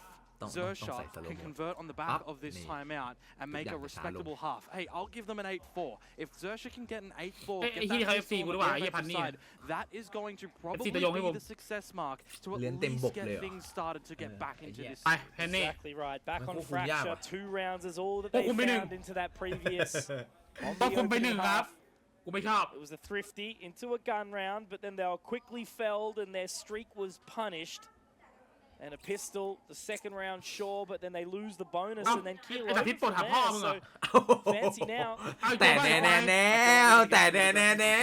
Xerxia can convert on the back of this timeout and make a respectable half. Hey, I'll give them an 8-4. If Xerxia can get an 8-4, get that pistol on the defensive side, that is going to probably be the success mark to at least get things started to get back into this. Exactly right. Back on Fracture, 2 rounds is all that they found into that previous. ต้องคุมไปหนึ่งครับกูไม่ชอบ It was a thrifty into a gun round, but then they were quickly felled and their streak was punished. And a pistol, the second round, sure, but then they lose the bonus and then kill over from there. So Fancy now. แต่แน่แต่แน่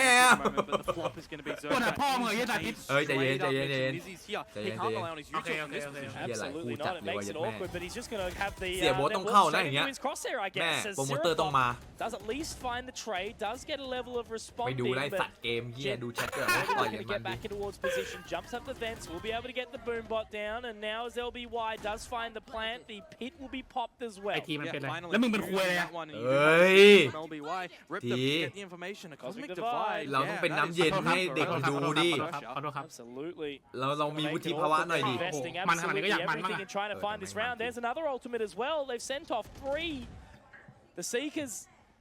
But the flop is going to be Xerxia. ปวดหัวพ่อมึงไอ้เหี้ยแต่พิษ ใจเย็น Mizzy's here. He can't rely on his usual from this position. Absolutely not. It makes it awkward, but he's just going to have the เสียโบทต้องเข้านะอย่างเงี้ย his crosshair, I แม่ guess. โปรโมเตอร์ต้องมา Does at least find the trade, does get a level of ไป responding, ดูไล่ but สัตว์เกมเฮียดูแชทด้วย Maybe ต่อย looking กัน to มัน get ดิ back in towards position, jumps up the vents, will be able to get the boom bot down, and now as LBY does find the plant, the pit will be popped as ไอ well. ทีมันเป็นอะไร finally แล้วมึงเป็นควยเลย using อะ that one, and you เฮ้ย from LBY, rip them, get the information, a cosmic Cosmic divide. divide. เราต้องเป็น Yeah, น้ำเย็น that is ให้เด็ก so มันดู tough. ดิ ขอโทษครับ Absolutely. เรามีวุฒิภาวะหน่อยดิ Investing มันขนาดนี้ก็ absolutely อยากมันบ้าง everything อะ in trying to find this round. There's another ultimate as well. They've sent off 3. The Seekers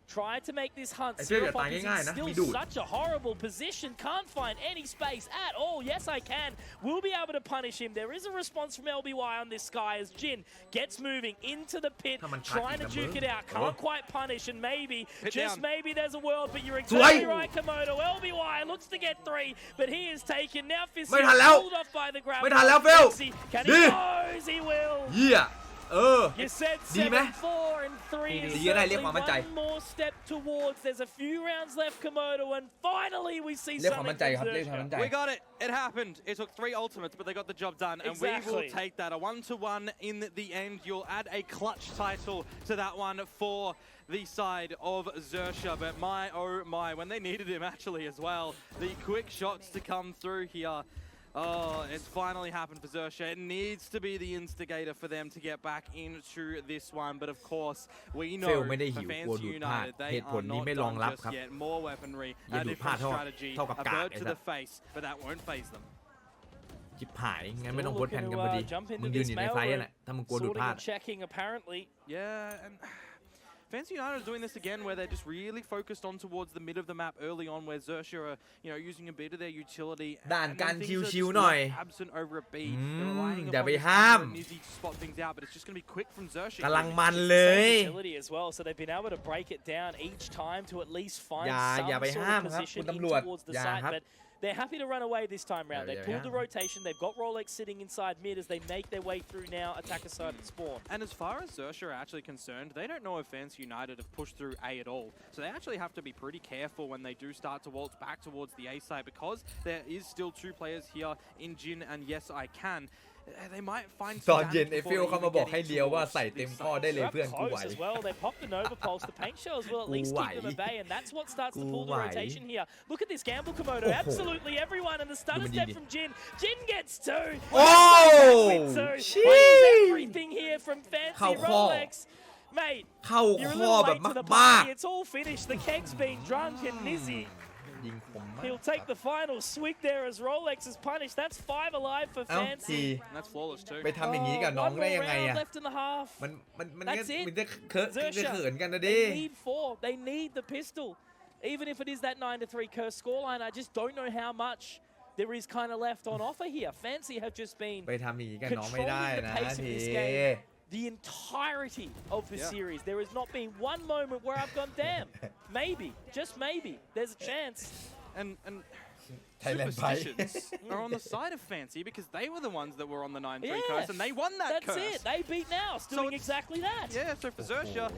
tried to make this hunt. ไอ้เสื้ออย่าตาย Zero ง่ายๆนะ Fox มี is ดู still ด such a horrible position. Can't find any space at all. Yes, I can. We'll be able to punish him. There is a response from LBY on this guy as Jin gets moving into the pit, ถ้ามันชัด trying to อีกนะ juke it out. มึง Can't quite punish, and maybe, Hit just down. maybe there's a world, but you're สวย exactly right, Komodo. LBY looks to get 3, but he is taken. Now Fizzy ไม่ทันแล้ว pulled off by the grab. ไม่ทันแล้วเฟล Can ดี he close? He will. เฮียYou said ดีไหม 7-4 and 3 is ดีก็ได้เรียก certainly ความมั่นใจ one more step towards. There's a few rounds left, Komodo, and finally we see เรียกความ something มั่นใจครับ from เรียกความ Xerxia. มั่นใจ We got it. It happened. It took 3 ultimates, but they got the job done, and we will Exactly. take that. A 1-1 in the end. You'll add a clutch title to that one for the side of Xerxia, but my oh my, when they needed him actually as well, the quick shots to come through here. Oh, it's finally happened for Xerxia. It needs to be the instigator for them to get back into this one, but of course, we know เฟลไม่ได้ for หิวกลัว Fancy ดูดพลาด United, they เหตุผล are นี้ not ไม่รอง done รับ just ครับ yet. More weaponry, อย่า a ดูดพลาด different เท่า strategy, เท่ากับ a กาก bird ไอ้ to สั the ส face, but that won't phase them. จิบหายงั้นไม่ต้อง Still โพสต์แผ่นกันพอดี looking to, jump into มึงยืน this อยู่ใน mail ไฟ room. นั่นแหละถ้ามึงกลัวดูด Sorting พลาด and checking apparently. Yeah, and Fancy United are doing this again where they're just really focused on towards the mid of the map early on, where Xerxia are, using a bit of their utility. ด่าน and การ then things are ชิว just ๆหน่อย absent over a B. They're relying อย่า upon ไป this ห้าม and Nizzy to spot things out, but it's just going to be quick from Xerxia. กำลังมันเลย Same utility as well, so they've been able to break it down each time to at least find อย่า some ไป sort ห้าม of ครับ position คุณ in ตำรวจ towards the อย่า site, ครับ but they're happy to run away this time round. They pulled the rotation, they've got Rolex sitting inside mid as they make their way through now, attacker side and spawn. And as far as Xerxia are actually concerned, they don't know if Fancy United have pushed through A at all. So they actually have to be pretty careful when they do start to waltz back towards the A side, because there is still 2 players here in Jin and Yes I Can. They might find ต some อนเย็น damage ไอ้ before ฟิล they เข้า even มาบอก get ให้ in เลี้ยวว่า towards ใส่เต็ม this ข้อ side. ได้เลย They're เพื่อน up กูไหว close as well. They pop the Nova Pulse. The paint shells will at least keep them at bay, and that's what starts to pull the rotation here. Look at this gamble, Komodo. Absolutely everyone, and the stutter step from Jin. Jin gets 2. Oh, Finds everything here from Fancy เข้าข้อ Rolex. Mate, เข้า you're a ข้อ little แบบ late to the มาก party. It's all finished. The keg's been drunk, and Nizzy, ๆยิงผมมาก he'll take the final swig there as Rolex is punished. That's 5 alive for เอ้า Fancy. ที And that's flawless too. ไปทำอย่างนี้กับน้อง One ได้ more ยังไง round อะ left in the half. มัน That's it. จะเขินกันนะดิ They need 4. They need the pistol. Even if it is that 9-3 curse scoreline, I just don't know how much there is kind of left on offer here. Fancy have just been ไปทำอย่างนี้กับน้องไม่ได้นะ controlling the pace of ที this game. the entirety of the series, there has not been one moment where I've gone, damn, maybe, just maybe, there's a chance. And Thailand superstitions are on the side of Fancy because they were the ones that were on the 9-3 curse and they won that That's curse. it. They beat Nous, doing exactly that. Yeah, so for Xerxia,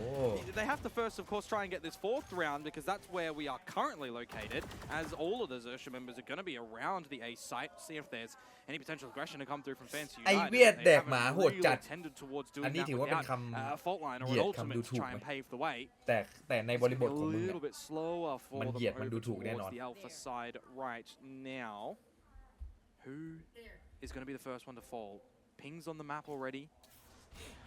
they have to first, of course, try and get this 4th round because that's where we are currently located, as all of the Xerxia members are going to be around the A site, see if there's any potential aggression to come through from Fancy United. ไอ้เวียดแดกหมา They โหด haven't จัด really tended towards doing อันนี้ that ถือว่าเป็น without คำ a fault line or เหยี an ยด ultimate คำดู to ถูก try ไหม and pave the way. แต่ในบริบท A ของมึง little bit slower for มัน them เหยียดมันดู over ถูกแน่นอน towards the alpha side right now. Who is going to be the first one to fall? Pings on the map already.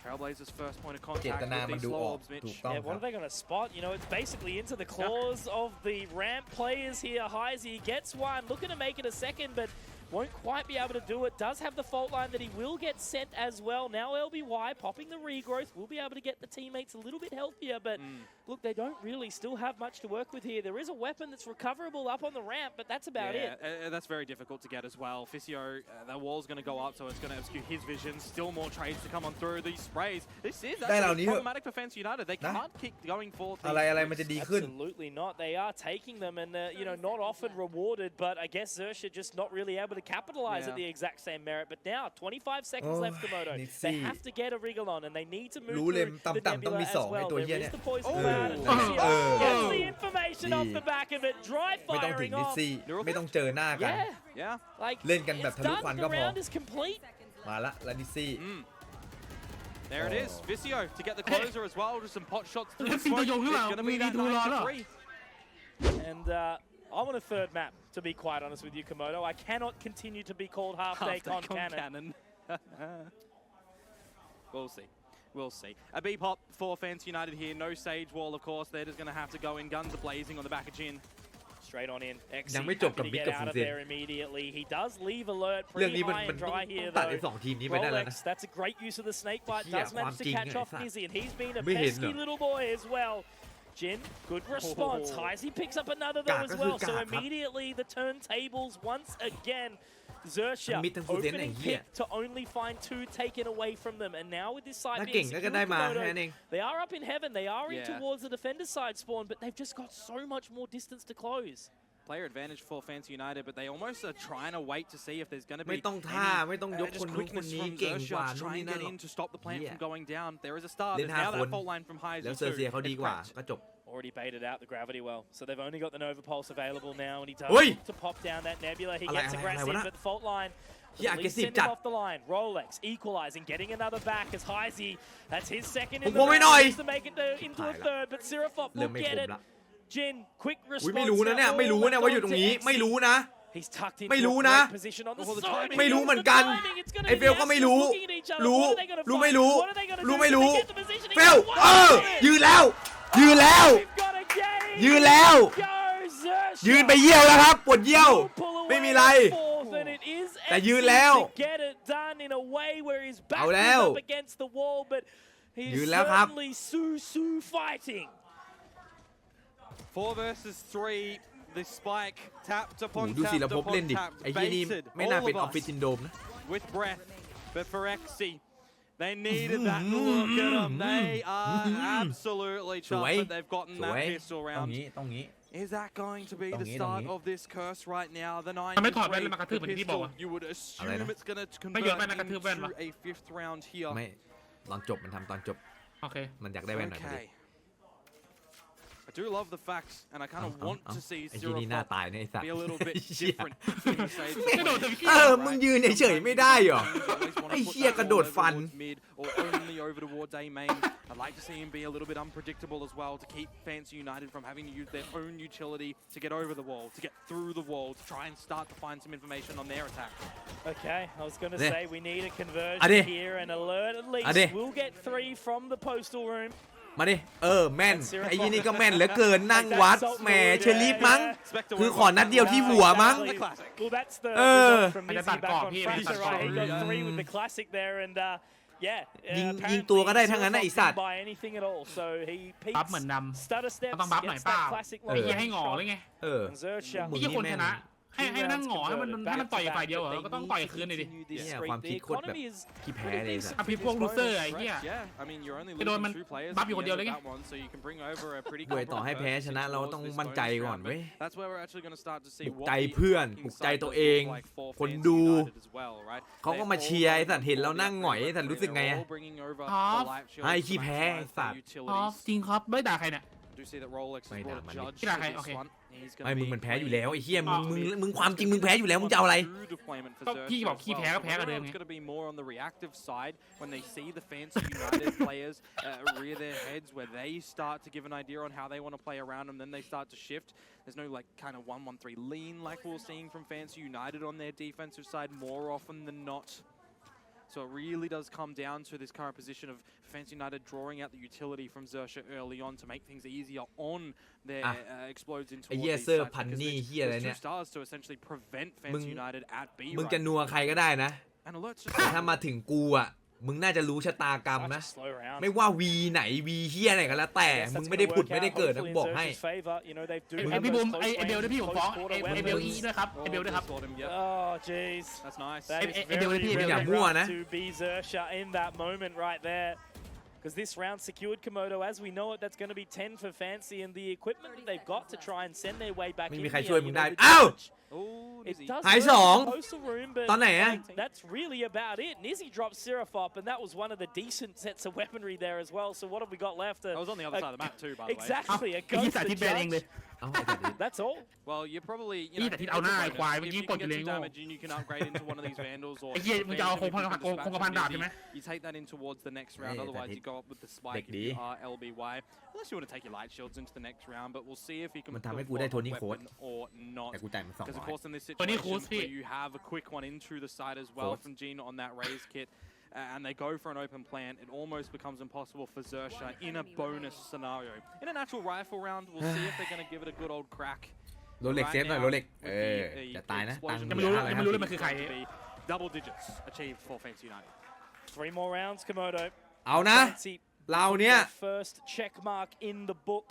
Trailblazers' first point of เจ contact ตนา with มัน these ดูออก slobs, Mitch. ถูกต้อง Yeah, ค what รั are บ they going to spot? You know, it's basically into the claws of the ramp players here. Heisey gets one, looking to make it a second, but won't quite be able to do it. Does have the fault line that he will get sent as well. Now LBY popping the regrowth. Will be able to get the teammates a little bit healthier, but look, they don't really still have much to work with here. There is a weapon that's recoverable up on the ramp, but that's about it. That's very difficult to get as well. Physio, that wall's going to go up, so it's going to obscure his vision. Still more trades to come on through. These sprays. This is actually problematic for Fancy United. They can't keep going for อะไรมันจะดีขึ้น Absolutely not. They are taking them and, you know, not often rewarded, but I guess Xerxia just not really able to capitalize at the exact same merit. But now, 25 seconds left, Komodo. They have to get a wriggle on, and they need to move รู้เลย through the ต่ำๆต้อง nebula มี as สองไอ้ well. ตัว There เหี้ย is เนี่ย the poison cloud, and Xerxia gets the information off the back of it. Dry ไม่ต้องถึง firing นิส off. ซี่ไม่ต้องเจอหน้ากัน Yeah, like เล่นกันแบบ it's ทะลุควัน done. ก็ The พอ round is complete. มาละแล้วนิสซี่ There it is. Visio to get the closer as well. Just some pot shots through แล้ว the สิง smoke. โตโยงหรือเปล่า It's going to มี be that ดูรอแล้ว 9-3. And I'm on a third map, to be quite honest with you, Komodo. I cannot continue to be called half-day con cannon. We'll see. We'll see. A B-pop for Fancy United here. No Sage Wall, of course. They're just going to have to go in. Guns are blazing on the back of Jin. Straight on in. ยังไม่ XIA จบกับ happy to Big get กับ out of Fusion there immediately. He does leave alert เรื่อง pretty นี้มัน high มัน and ต้อง dry here ตัด though. ไอ้2ทีมนี้ไปได้แล้วนะ Rolex, that's a great use of the snake bite. Yeah, Does manage toความจริง catch ไอ้ off สัส Izzy, and he's been a ไม่เห็น pesky เหรอ little boy as well. Jin, good response. Heisey picks up another though กาก as ก็คือ well. So กากครับ immediately the turntables once again. Xerxia ทั้งมิดทั้งฟูเซนไอ้ opening เหี้ย pick to only find 2 taken away from them. And now with this side ถ้า being เก่งก็ได้ secure, มา Komodo, แค่นั้นเอง they are up in heaven. They are in Yeah. towards the defender side spawn, but they've just got so much more distance to close. Player advantage for Fancy United, but they almost are trying to wait to see if there's going to ไม่ be ต้องท่าไม่ต้องยก just คนนู้นคน quickness นี้ from เก่งกว่า Xerxia to นู่น try นี่ and นั่น get หรอก in to stop the plant Yeah. from going down. There is a start. เล่น There's now 5 คน that fault line from Heisey แล้วเซอร์เซีย too. เขาดี It's กว่า cracked. ก็จบ Already baited out the gravity well, so they've only got the Nova Pulse available now, and he does Oi! look to pop down that nebula. Heอะไร gets อะไร aggressive, วะน่ะ but the fault line will Yeah, at least aggressive send him จัด off the line. Rolex equalizing, getting another back as Heisey. That's his second ผ in ม the กลัวไม่ round. หน่อย Needs to make it into a third, but Sirafop เริ่ม will ไม่ get คม it. ละ Jin, quick อุ๊ย response. ไม่รู้นะเนี่ย now. ไม่รู้นะว่าอยู่ตรงนี้ ไม่รู้นะ He's tucked into ไม่รู้ a นะ great position on the Well, the side. timing- ไม่รู้เหมือนกัน It's gonna ไอ้ be เฟลก็ไม่รู้ looking at each other. รู้ What are they gonna รู้ find? ไม่รู้ What are they gonna รู้ do? ไม่ They รู้ get the positioning. เฟล One ยืนแล้ว ยืนแล้ว We've got a game. ยืนแล้ว Go, Xerxia. ยืนไปเยี่ยวแล้วครับปวดเยี่ยว Will pull away ไม่มีไร the fourth, and it is แต่ยืน Exit แล้ว to get it done in a way where his back เอา is แล้ว up against the wall, but ยืน he's แล้วครับ certainly fighting. 4 versus 3. The spike tapped โอ้ upon โหดูศิล tapped ภพ upon เล่นดิ tapped. ไอ้ที่นี่ Baited ไม่น่า all เป็น of ออฟฟิศ us ซินโดรมนะ with breath. But for XIA, they needed that look at them. They are absolutely สวย chuffed that they've gotten สวย that pistol ต้อง round. งี้ต้องงี้ Is that going to be the ตรงนี้ start ตรงนี้ of this curse right now? The 9 ทำไมถอดแว่น to แล้วมากระทืบเหมือนที่บอก pistol, อะ you would อะไร assume นะ it's going to ไม่โยนแว่นแล้วกระทืบแว่น convert วะ into a 5th round here. ไม่ตอนจบมันทำตอนจบ โอเค มันอยากได้แว่นหน่อยพอดี Okay. I do love the facts, and I kind of want to see ไอ้ที่นี่หน้า Zero ตายนะไอ้สัตว์ be a little bit เหี้ย different. in the shades of กระโดด white. จะไปขี้ มึงยืนเฉยๆไม่ได้เหรอ ไอ้เหี้ยกระโดดฟัน Mid or only over towards A main. I'd like to see him be a little bit unpredictable as well to keep Fancy United from having to use their own utility to get over the wall, to get through the wall, to try and start to find some information on their attack. Okay, I was going to There. say we need a conversion Ade. here, and alert at least. Ade. We'll get 3 from the postal room. มาดิแม่นไอ้ยี่นี่ก็แม่นเหลือเกินนั่งวัดแหมเชอรี่มั้ง คือขอนัดเดียวที่หัวมั้ง Well, that's the Uh. result from I just Mizzy had back on coffee, I Fracture, just had right? He got coffee. 3 with the classic there, and yeah. ยิงตัวก็ได้ทั้งนั้นนะไอ้สัตว์ By anything at all, so he บัฟเหมือน peeks, ดำ stutter steps, ต้องบัฟหน่อย gets เปล่า that classic ไอ้เหี้ย long ให้ range งอ shot. เลยไง เออ And Xerxia มึง ไอ้เหี้ยคนชนะ ให้นั่งหงอให้มันต่อยฝ่ายเดียวเหรอก็ต้องต่อยคืนหน่อยดิ เนี่ยความคิดโคตรแบบขี้แพ้เลยสัส อ่ะพี่พวกลูเซอร์ไอ้เหี้ย Yeah, I mean you're only ไปโดน losing มัน 2 players บัฟอยู่คนเดียวเลยไง that one, so you can bring over a pretty ด้วยต่อให้แพ้ชนะเราต้องมั่นใจก่อนเว้ย That's where we're actually going to start to ป see ลุก what ใจ the เพื่อน attacking ปลุกใจ side ตัว does เอง look like for คน Fancy ดู United as well, right? เขาก็มาเชียร์ไอ้สัตว์เห็นเรานั่งหงอยไอ้สัตว์รู้สึกไงอะ They're all bringing over ครับ the life shields ให้ to ขี้แพ้ไอ้ maximize สั their ตว์ อ๋อ utilities. จริงครับไม่ด่าใครเนี่ย Do see that Rolex has brought a judge ไม่ด่าใคร to โอ this เค one. He's ไอ้ gonna มึง be มันแพ้อยู่ playing แล้วไอ้เหี้ย อ๋อ มึงความจริงมึงแพ้อยู่แล้วมึงจะเอาอะไร true deployment for ก็ Xerxes พี่บอก as ขี้ well. แพ้ก็แพ้กับเดิม Everyone's ไง going to be more on the reactive side when they see the Fancy United players rear their heads, where they start to give an idea on how they want to play around them. Then they start to shift. There's no like kind of 1-1-3 lean like we were seeing from Fancy United on their defensive side more often than not. So it really does come down to this current position of Fancy United drawing out the utility from Xerxes early on to make things easier on their explodes into ไอ้ all เหี้ย these เซอร์ sites พัน because นี่ there's เหี้ยอะไร 2 เนี่ย stars to essentially prevent มึง Fancy United at B มึง right จะนัวใครก็ได้นะ and alerts just แต่ถ้ามาถึงกูอ่ะมึงน่าจะรู้ชะตากรรม Such นะ a slow round. ไม่ว่าวีไหนวีเฮียไหนก็แล้วแต่ Yes, มึง that's ไม่ได้ gonna ผุด work ไม่ได้ out, เกิดนะ hopefully กู in บอกให้ Xerxes' favor. You know, they do ไอ้ have พี่ those บูม close ไอ้เบล range ด้วยพี่ผมฟ้อง close ไอ้ quarter เบล weapons. อีด้วยครับไอ้เบลด้วยครับ Slot him, yep. Oh, jeez. That's nice. That is Hey, very, hey,อย่า very มั่วนะ rough to be Xerxes in that moment right there. Because this round secured Komodo, as we know it, that's going to be 10 for Fancy, and the equipment that they've got to try and send their way back ไม่ in มีใคร here, ช่วยมึ you ง know, ได้ the อ้าว judge, Oh, it Nizzy. does หาย work สอง in the postal room, but ตอนไหนอะ that's really about it. Nizzy dropped Seraphop, and that was one of the decent sets of weaponry there as well. So what have we got left? That was on the other side of the map too, by the way. Exactly, a ไอ้เหี้ย ghost สาธิต the แบนเองเลย judge. เอาไอ้สัตว์ดิ That's all. Well, you're probably, you นี่ know, แต่ที่ it's เอา a หน้า bonus. ไอ้ควายเมื่อ If กี้ you กด can อยู่ get เลย some โง่ damage and you can upgrade into one of these Vandals or ไอ้เหี้ยมึงจะเอาคงพันดาบใช่ไหม you take that in towards the next round. Yeah, Otherwise, that you go up with the spike if Deck you D. are LBY. Unless you want to take your light shields into the next round, but we'll see if he can มันทำ pull ให้กูได้ forth a Tony Cross weapon or not. แต่กูจ่ายมัน200 Because of course in this Tony situation Cross where พี่ you have a quick one in through the side as well Cross. from Gene on that raise kit, and they go for an open plant, it almost becomes impossible for Xerxes in a bonus scenario. In an actual rifle round, we'll see if they're going to give it a good old crack. โรเล็กเซฟหน่อยโรเล็ก With the จะตายนะตังค์ ยัง เห ไม่ ลื รู้ อ ยังไม่รู้เลยมันคือใคร double digits achieved for Fancy United. 3 more rounds, Komodo. เอานะ Fancy เราเนี้ย their first check mark in the book.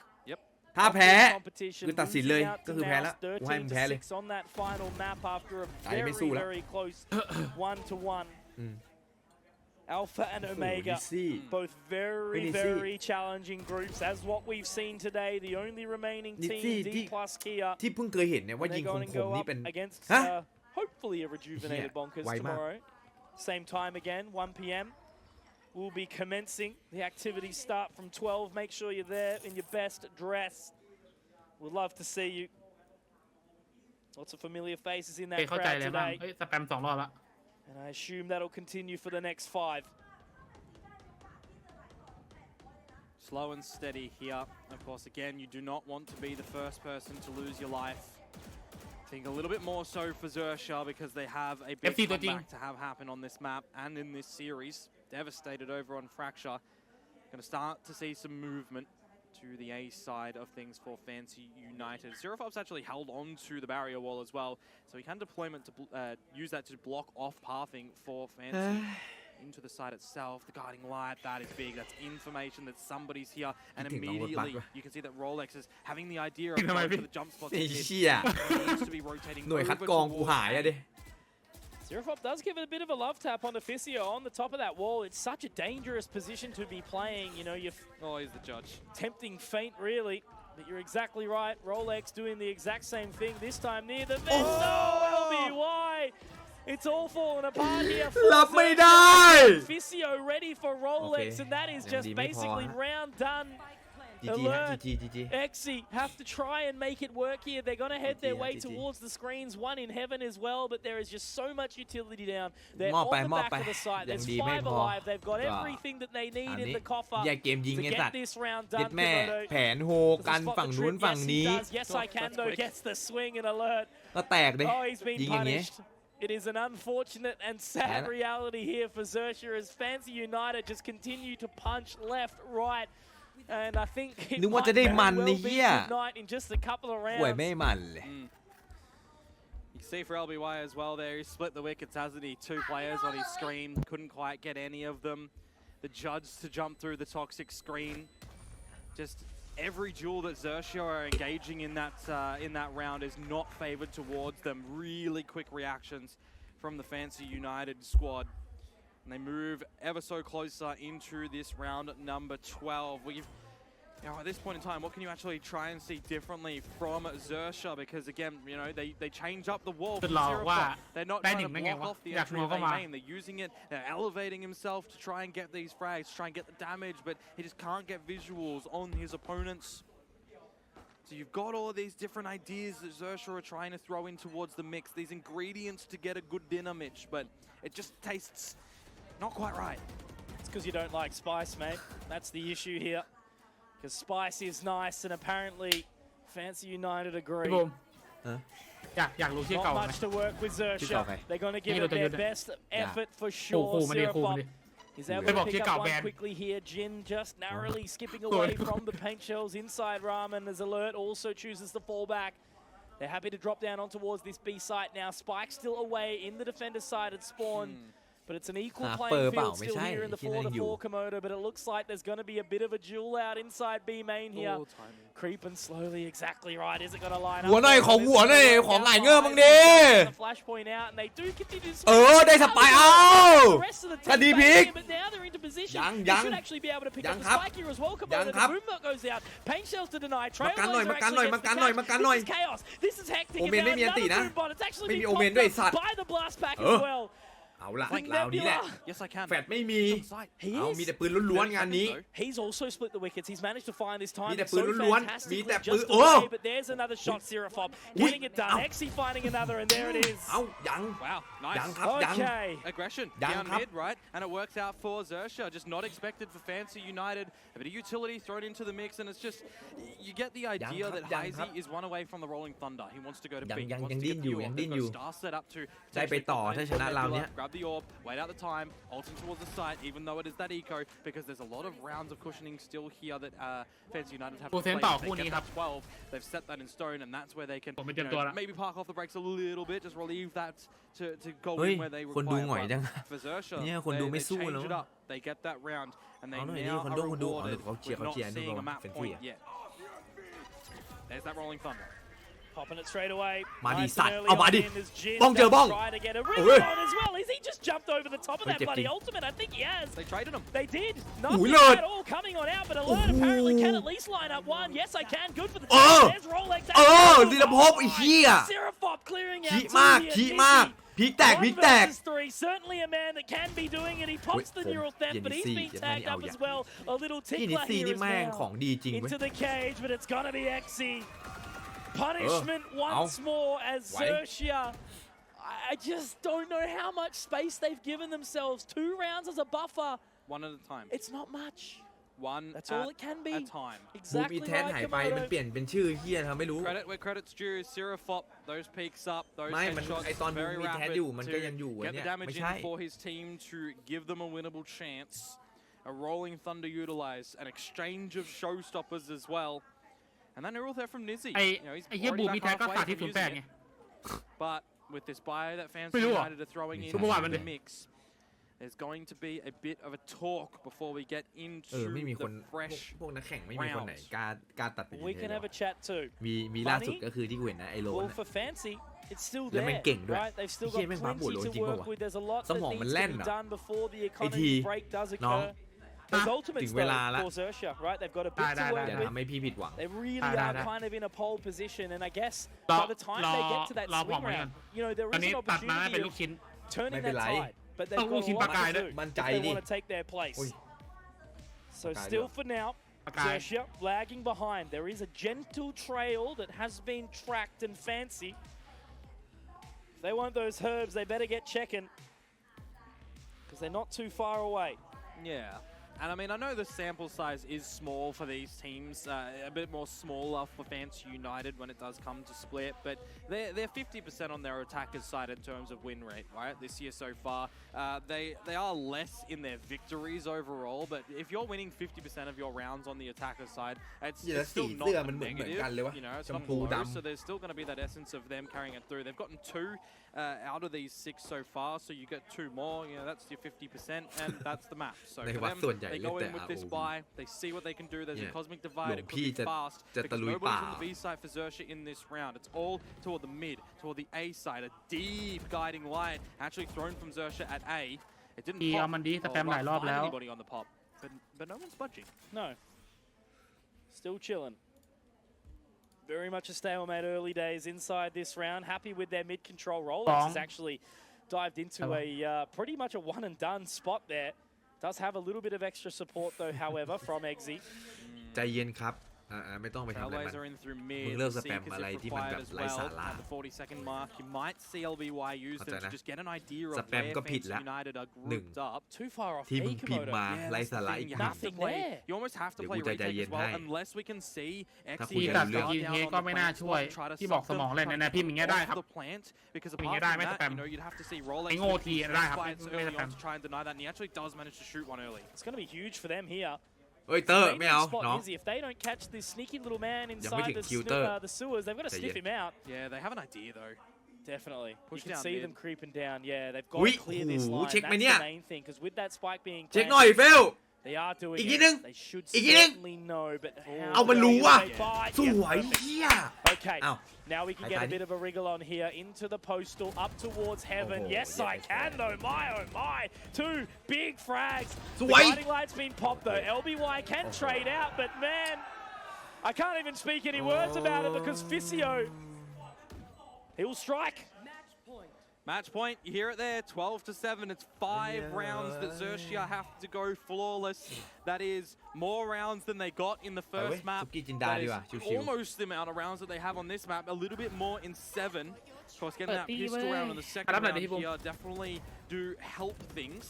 ถ้าแพ้ competition, คือตัดสินเลย losing out ก็ to คือแพ้ Mouse, แล้วกูให้มึงแพ้เลย 13-6 on that final map after a ใจไม่สู้ very แล้ว very close 1-1. อืม Alpha and โอ้โห Omega, ลิซี่ both very Nizzy. very challenging groups, as what we've seen today. The only remaining team, Nizzy, D plus Kia. ที่เพิ่งเคยเห็นเนี่ยว่า And ยิง they're ค going ม to go ๆนี่ up เป็น against Huh? hopefully a rejuvenated Yeah, Bonkers why not? tomorrow. Same time again, 1 p.m. We'll be commencing. The activities start from 12. Make sure you're there in your best dress. We'd love to see you. Lots of familiar faces in เอ้ย that เข้าใจ crowd เลยบ้าง today. เฮ้ยสแปม2 รอบละ And I assume that'll continue for the next 5. Slow and steady here. Of course, again, you do not want to be the first person to lose your life. I think a little bit more so for Xerxes because they have a big FC ตัวจริง comeback to have happen on this map and in this series. Devastated over on Fracture. Going to start to see some movement to the A side of things for Fancy United. Seraphop's actually held on to the barrier wall as well, so he can deployment to use that to block off pathing for Fancy. Into the site itself, the guiding light, that is big. That's information that somebody's here, and immediately you can see that Rolex is having the idea of going for the jump spot. ไอ้ He เชี่ย needs to be rotating หน่วยคัด over กรองกู towards หายอะดิ Seraphop does give it a bit of a love tap on the Physio on the top of that wall. It's such a dangerous position to be playing. You know, you're Oh, he's the judge. tempting fate, really. But you're exactly right. Rolex doing the exact same thing this time near the vent. No, LBY! It's all falling apart here. รับไม่ได้ Physio ready for Rolex, Okay. and that is ยัง just ดีไม่พอ basically ฮะ round done. จีจีฮะ Alert. จีจีจี XIA have to try and make it work here. They're going to head their way GG. towards the screens, one in heaven as well, but there is just so much utility down. They're มอบไป on the มอบ back ไป of the site. ยัง There's ดีไม่ 5 พอ alive. They've got ก็ everything that they อั need น in นี้ the coffer แยกเกมยิง to ไง get สัตว์ this round เย็ done. ดแม่ Komodo. แผนโฮ Does he กัน spot ฝั่ง the นู้น trip? ฝั่ง Yes, he นี้ does. Yes, I can, though. Gets the swing and alert. ก็แตกเลย Oh, he's been ยิงอย่างเงี้ย punished. It is an unfortunate and sad Yeah. reality here for Xerxes as Fancy United just continue to punch left, right. And I think it นึกว่า might จะได้ very มัน well ใน be เหี้ย good night in just a couple of ป่วย rounds. ไม่มันเลย You can see for LBY as well there, he split the wickets, hasn't he? 2 players on his screen, couldn't quite get any of them. The judge to jump through the toxic screen. Just every duel that Xerxia are engaging in that round is not favored towards them. Really quick reactions from the Fancy United squad. And they move ever so closer into this round number 12. At this point in time, what can you actually try and see differently from Xerxia? Because again, you know, they change up the wall. They're not trying to block off the entry of A-Main. They're using it, they're elevating himself to try and get these frags, try and get the damage, but he just can't get visuals on his opponents. So you've got all of these different ideas that Xerxia are trying to throw in towards the mix, these ingredients to get a good dinner, Mitch, but it just tastes not quite right. It's because you don't like spice, mate. That's the issue here. Because spice is nice, and apparently Fancy United agree. Not much to work with Xerxia. They're going to give it their best effort for sure. Sirafop is able to pick up one quickly here. Jin just narrowly skipping away from the paint shells inside Ramen as Alert also chooses the fallback. They're happy to drop down on towards this B site now. Spike still away in the defender's side at spawn. But it's an equal playing field still here in the 4-4 Komodo, but it looks like there's going to be a bit of a duel out inside B main here. Creeping slowly, exactly right. Is it going to line up? หัวหน่อยของหัวหน่อยของไหลเงือบมึงดิ Flashpoint out and they do continue to ได้สไปเอาคดีพลิก but now they're into position. ยัง They should actually be able to pick up the spike here as well. Komodo, the Boombook goes out. Paint shells to deny. Trailblazers actually gets the catch. This is chaos. This is hectic. Another Boombot. It's actually been popped up by the blast pack as well. เอาล่ะเรานี้แหละ Yes, I can. แฟดไม่มีเอามีแต่ปืนล้วนๆงานนี้ He's also split the wickets. He's managed to find this time. มีแต่ปืนล้วนๆมีแต่ปืน But there's another shot. Sirafop getting it done. XI finding another, and there it is. เอายัง Wow, nice. ยังครับยัง Okay. Aggression Young down Cup. mid, right? And it works out for Xerxia. Just not expected for Fancy United. A bit of utility thrown into the mix, and it's just you get the idea that Hazy is one away from the Rolling Thunder. He wants to go to B. He wants to get the orb. They've got star set up to ได้ไปต่อถ้าชนะเราเนี้ย grab the orb, wait out the time, ulting towards the site, even though it is that eco, because there's a lot of rounds of cushioning still here that Fancy United have to play. They get that 12. They've set that in stone, and that's where they can maybe park off the brakes a little bit, just relieve that to go in where they require. But for Xerxia, they change it up. They get that round, and they now are rewarded with not seeing a map point yet. There's that Rolling Thunder. Popping it straight away. มาดิ Nice สัต and ว์ early เอามา on ดิ in as Jin บ้องเจอบ้อง try to get a ring on as well. Has he just jumped over the top of that bloody ultimate? I think he has. They traded him. They did. Nothing Lord. at all coming on out, but Alert apparently can at least line up one. Yes, I can. Good for the เออ There's Rolex. ลีลภพไอ้เหี้ย Sirafop clearing out ขี้ two มาก here. ขี้มากพลิกแตกพลิก One แตก versus three. Certainly a man that can be doing it. He pops the neural theft, but he's being tagged up as well. A little ที่นิ tickler ซี่ here นี่ as แม่งขอ well. งดีจริงเว้ย Into the cage, but it's gonna be XI. Punishment once Ow. more as Why? Xerxia. I just don't know how much space they've given themselves. 2 rounds as a buffer. One at a time. It's not much. One That's all it can be. at a time. บูม Exactly อีแทน right, หายไปมัน Komodo. เปลี่ยนเป็นชื่อเฮียทำไม่รู้ Credit where credit's due. Sirafop, those peaks up, those ไม่มัน headshots ไอตอนบูม very มีแทน rapid อยู่มันก็ยัง to อยู่อัน get เนี้ the ย damage ไม่ in ใช่ for his team to give them a winnable chance. A Rolling Thunder utilized, an exchange of showstoppers as well. And that neural theft from Nizzy. ไอ้ You know, he's ไอ้เหี้ย already บูม back มีแท้ก็ halfway สาธิต from 08 using ไง it. But with this buy that Fancy ไม่รู้อ่ะ United are throwing in เมื่อวานมัน the mix, there's going to be a bit of a talk before we get into ไม่มีคน the fresh พวกนักแข่งไม่มีคนไหนกล้าตัดไป We can have a chat too. มีล่าสุดก็คือที่กูเห็นนะไอโรน Well, for Fancy, it's still แล้ว there, แม่งเก่งด้วย right? They've still ไอ้เหี้ got ยแม่งบัฟหัวโล้น plenty จริ to งป่ะ work วะ with. There's a lot ส that มองมัน needs แล่ to น be อะ done before the ไอ้ที economy break does น้อง occur. There's ultimate ถึงเวลา stuff ละ for Xerxia, right? They've got a bit to อย่า work with. ทำให้พี่ผิดหวัง They really are kind of in a pole position, and I guess รอ by the time they get to that รอ swing บอกไว้ก่อน round, you know, there ตอน is นี้ an ตัดมาให้เป็น opportunity ลูกชิ้น of turning ไม่เป็น that ไร tide, but they've ต้อง got ลูก a ชิ้น lot ปากกาย to ด้วย do มั่น if ใจ they ดิ want to take their place. โอ้ย So Pagkaya. still for now, Pagkaya. Xerxia lagging behind. There is a gentle trail that has been tracked and Fancy. If they want those herbs, they better get checking because they're not too far away. Yeah. And I mean, I know the sample size is small for these teams, a bit more smaller for Fancy United when it does come to split, but they're 50% on their attackers' side in terms of win rate, right, this year so far. They are less in their victories overall, but if you're winning 50% of your rounds on the attacker's side, it's still not a negative, you know, it's not low, so there's still going to be that essence of them carrying it through. They've gotten 2 out of these 6 so far, so you get 2 more, you know, that's your 50%, and that's the map. So ใน for วัด them, ส่วนใหญ่ They go in with this buy. They see what they can do. There's a cosmic divide. It could be fast. จะ Because ตะลุย nobody's ป่า on the B side for Xerxia in this round. It's all toward the mid, toward the A side. A deep guiding light actually thrown from Xerxia at A. It didn't ดีเอา pop มันดีสแปม or หลายรอบ find แล้ว anybody on the pop. But no one's budging. No. Still chilling. Very much a stalemate early days inside this round. Happy with their mid control. Rolex has actually dived into a pretty much a one and done spot there. Does have a little bit of extra support though, however, from XIA. ใจเย็นครับไม่ต้องไปทำอะไรมัน Trailblazer in through มึ mid. งเลิกสแป Seek ม is อะไร if ที่มัน required แบบ as ไร้สา well. ระ At the 40-second mark, you might see LBY use them to just get an idea of สแปม where ก็ผิด Fancy แล้ว United are หนึ่ง grouped up. Too far off ที่มึงพิมพ์ Komodo. มา Yeah, ไร้ that's สา the ระ thing. อีก You หนึ่ง have to Nothing play. there. You almost have to เดี๋ยว play กูจะใจ retake เย็ as น well, ให้ unless we can see ถ้า XIA คุย ที่ กั ตั น ด เรื่อง สกิลเฮก็ไม่น่าช่วย ที่บอกสมองเล่นนะพี่มิงเงี้ยได้ครับ Because มิง apart เงี้ยได้ from ไม่ส that, แปม you know, you'd have to see Rolex ไอ้โง่ทีได้ครับ fights ไม่ early สแป on ม to try and deny that, and he actually does manage to shoot one early. It's going to be huge for them here. เอ้ยเตอร์ไม่เอา Spot น้อง Izzy. If they don't catch this sneaky little man ยังไม่ inside ถึง the, คิวเตอร์ the sewers, they've got to sniff him out. Yeah, they have an idea though. Definitely. Push You can down see mid. them creeping down. Yeah, they've got Ui, to clear this ủa, line. check That's mày the nha. main thing, because with that spike being เช็คหน่อย planted, เฟล they are doing อีกนิดนึง it. They should อีกนิดนึง certainly know, but how เอามันรู้ will ว่ะ they buy? ส Yeah, วย perfect. เฮีย Okay, Ow. now we can High get a five. bit of a wriggle on here into the postal, up towards heaven. Oh, Yes, yeah, I that's can right. though. My, oh my. Two big frags. The Sweet. guiding light's been popped though. LBY can trade out, but man, I can't even speak any words about it because Fisio, he will strike. Match point, you hear it there, 12-7. It's 5 rounds that Xerxia have to go flawless. That is more rounds than they got in the first map. สุกี้จินดา That ดี is กว่าชิว almost the amount of rounds that they have on this map. A little bit more in 7. Of course, getting that But pistol round on the second Harap na round di po. here definitely do help things.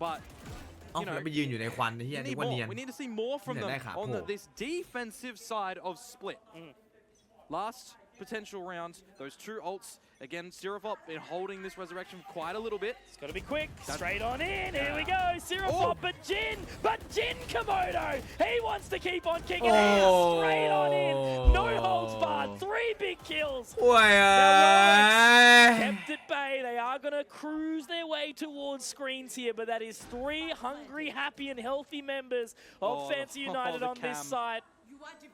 But ๆเอ้า you know, แล้วไปยืนอยู่ในควันเฮีย we นึ need กว่าเนียน more. We need to see more from them Nè, on khả this defensive side of Split. Last potential round, those 2 ults. Again, Sirifop been holding this resurrection quite a little bit. It's got to be quick. Straight on in. Here we go. Sirifop, but Jin Komodo. He wants to keep on kicking it out. Straight on in. No holds barred. 3 big kills. โอ้ย Kept at bay. They are going to cruise their way towards screens here, but that is 3 hungry, happy, and healthy members of Oh, Fancy United the on this cam. side.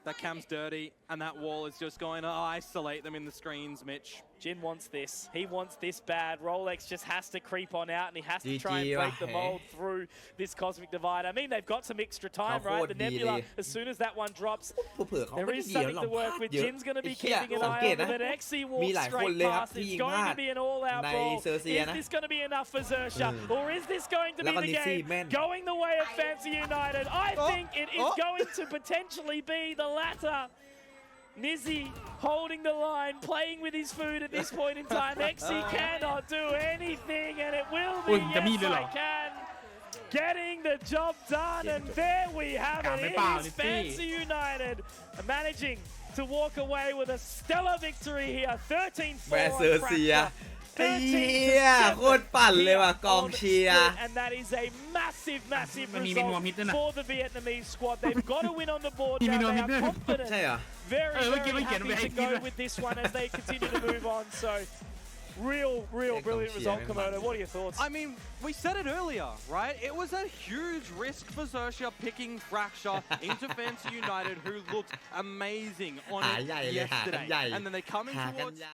That cam's dirty, and that wall is just going to isolate them in the screens, Mitch. Jin wants this. He wants this bad. Rolex just has to creep on out, and he has to try and GG break theว่ะ mold through this cosmic divide. I mean, they've got some extra time, right? The Nebula, as soon as that one drops, เผื่อเขา there ไม่ได้ is เดี๋ยว something หรอก to work with. เยอะ Jin's going to ไอ้ be เหี้ย keeping an สัง eye เกต on นะ them, and XC มี walks หลายคน straight เลยครับ past. ที่ยิ It's งพ going ลาด to be an all-out ใน brawl. เซอร์เซีย Is นะ this going to be enough for Xerxia, or is this going to แล้ว be ก็ the นิซี่ game แม่น going the way of Fancy United? I think it is going to potentially be the latter. Nizzy holding the line, playing with his food at this point in time. XC cannot do anything, and it will be yes, I can. Getting the job done, and there we have it. It is Fancy United managing to walk away with a stellar victory here. 13-4 แวร์เซอร์เซีย on ไอ้ Fracture. เหี้ยโคตรปั่นเลยว่ะกองเชียร์ And that is a massive, massive มันมี result มินวอร์มิดด้วยนะ for the Vietnamese squad. They've got to win on the board มีมิ now. นวอร์มิ They ดด้วย are confident. ใช่เหรอ Very, ơi, very cái happy kiện về to hay go kia. with this one as they continue to move on. So, real, brilliant result, Komodo. What are your thoughts? I mean, we said it earlier, right? It was a huge risk for Xerxia picking Fracture into Fancy United, who looked amazing on หา it ใหญ่เลยหากัน yesterday. ใหญ่ And then they come in หากัน towards ใหญ่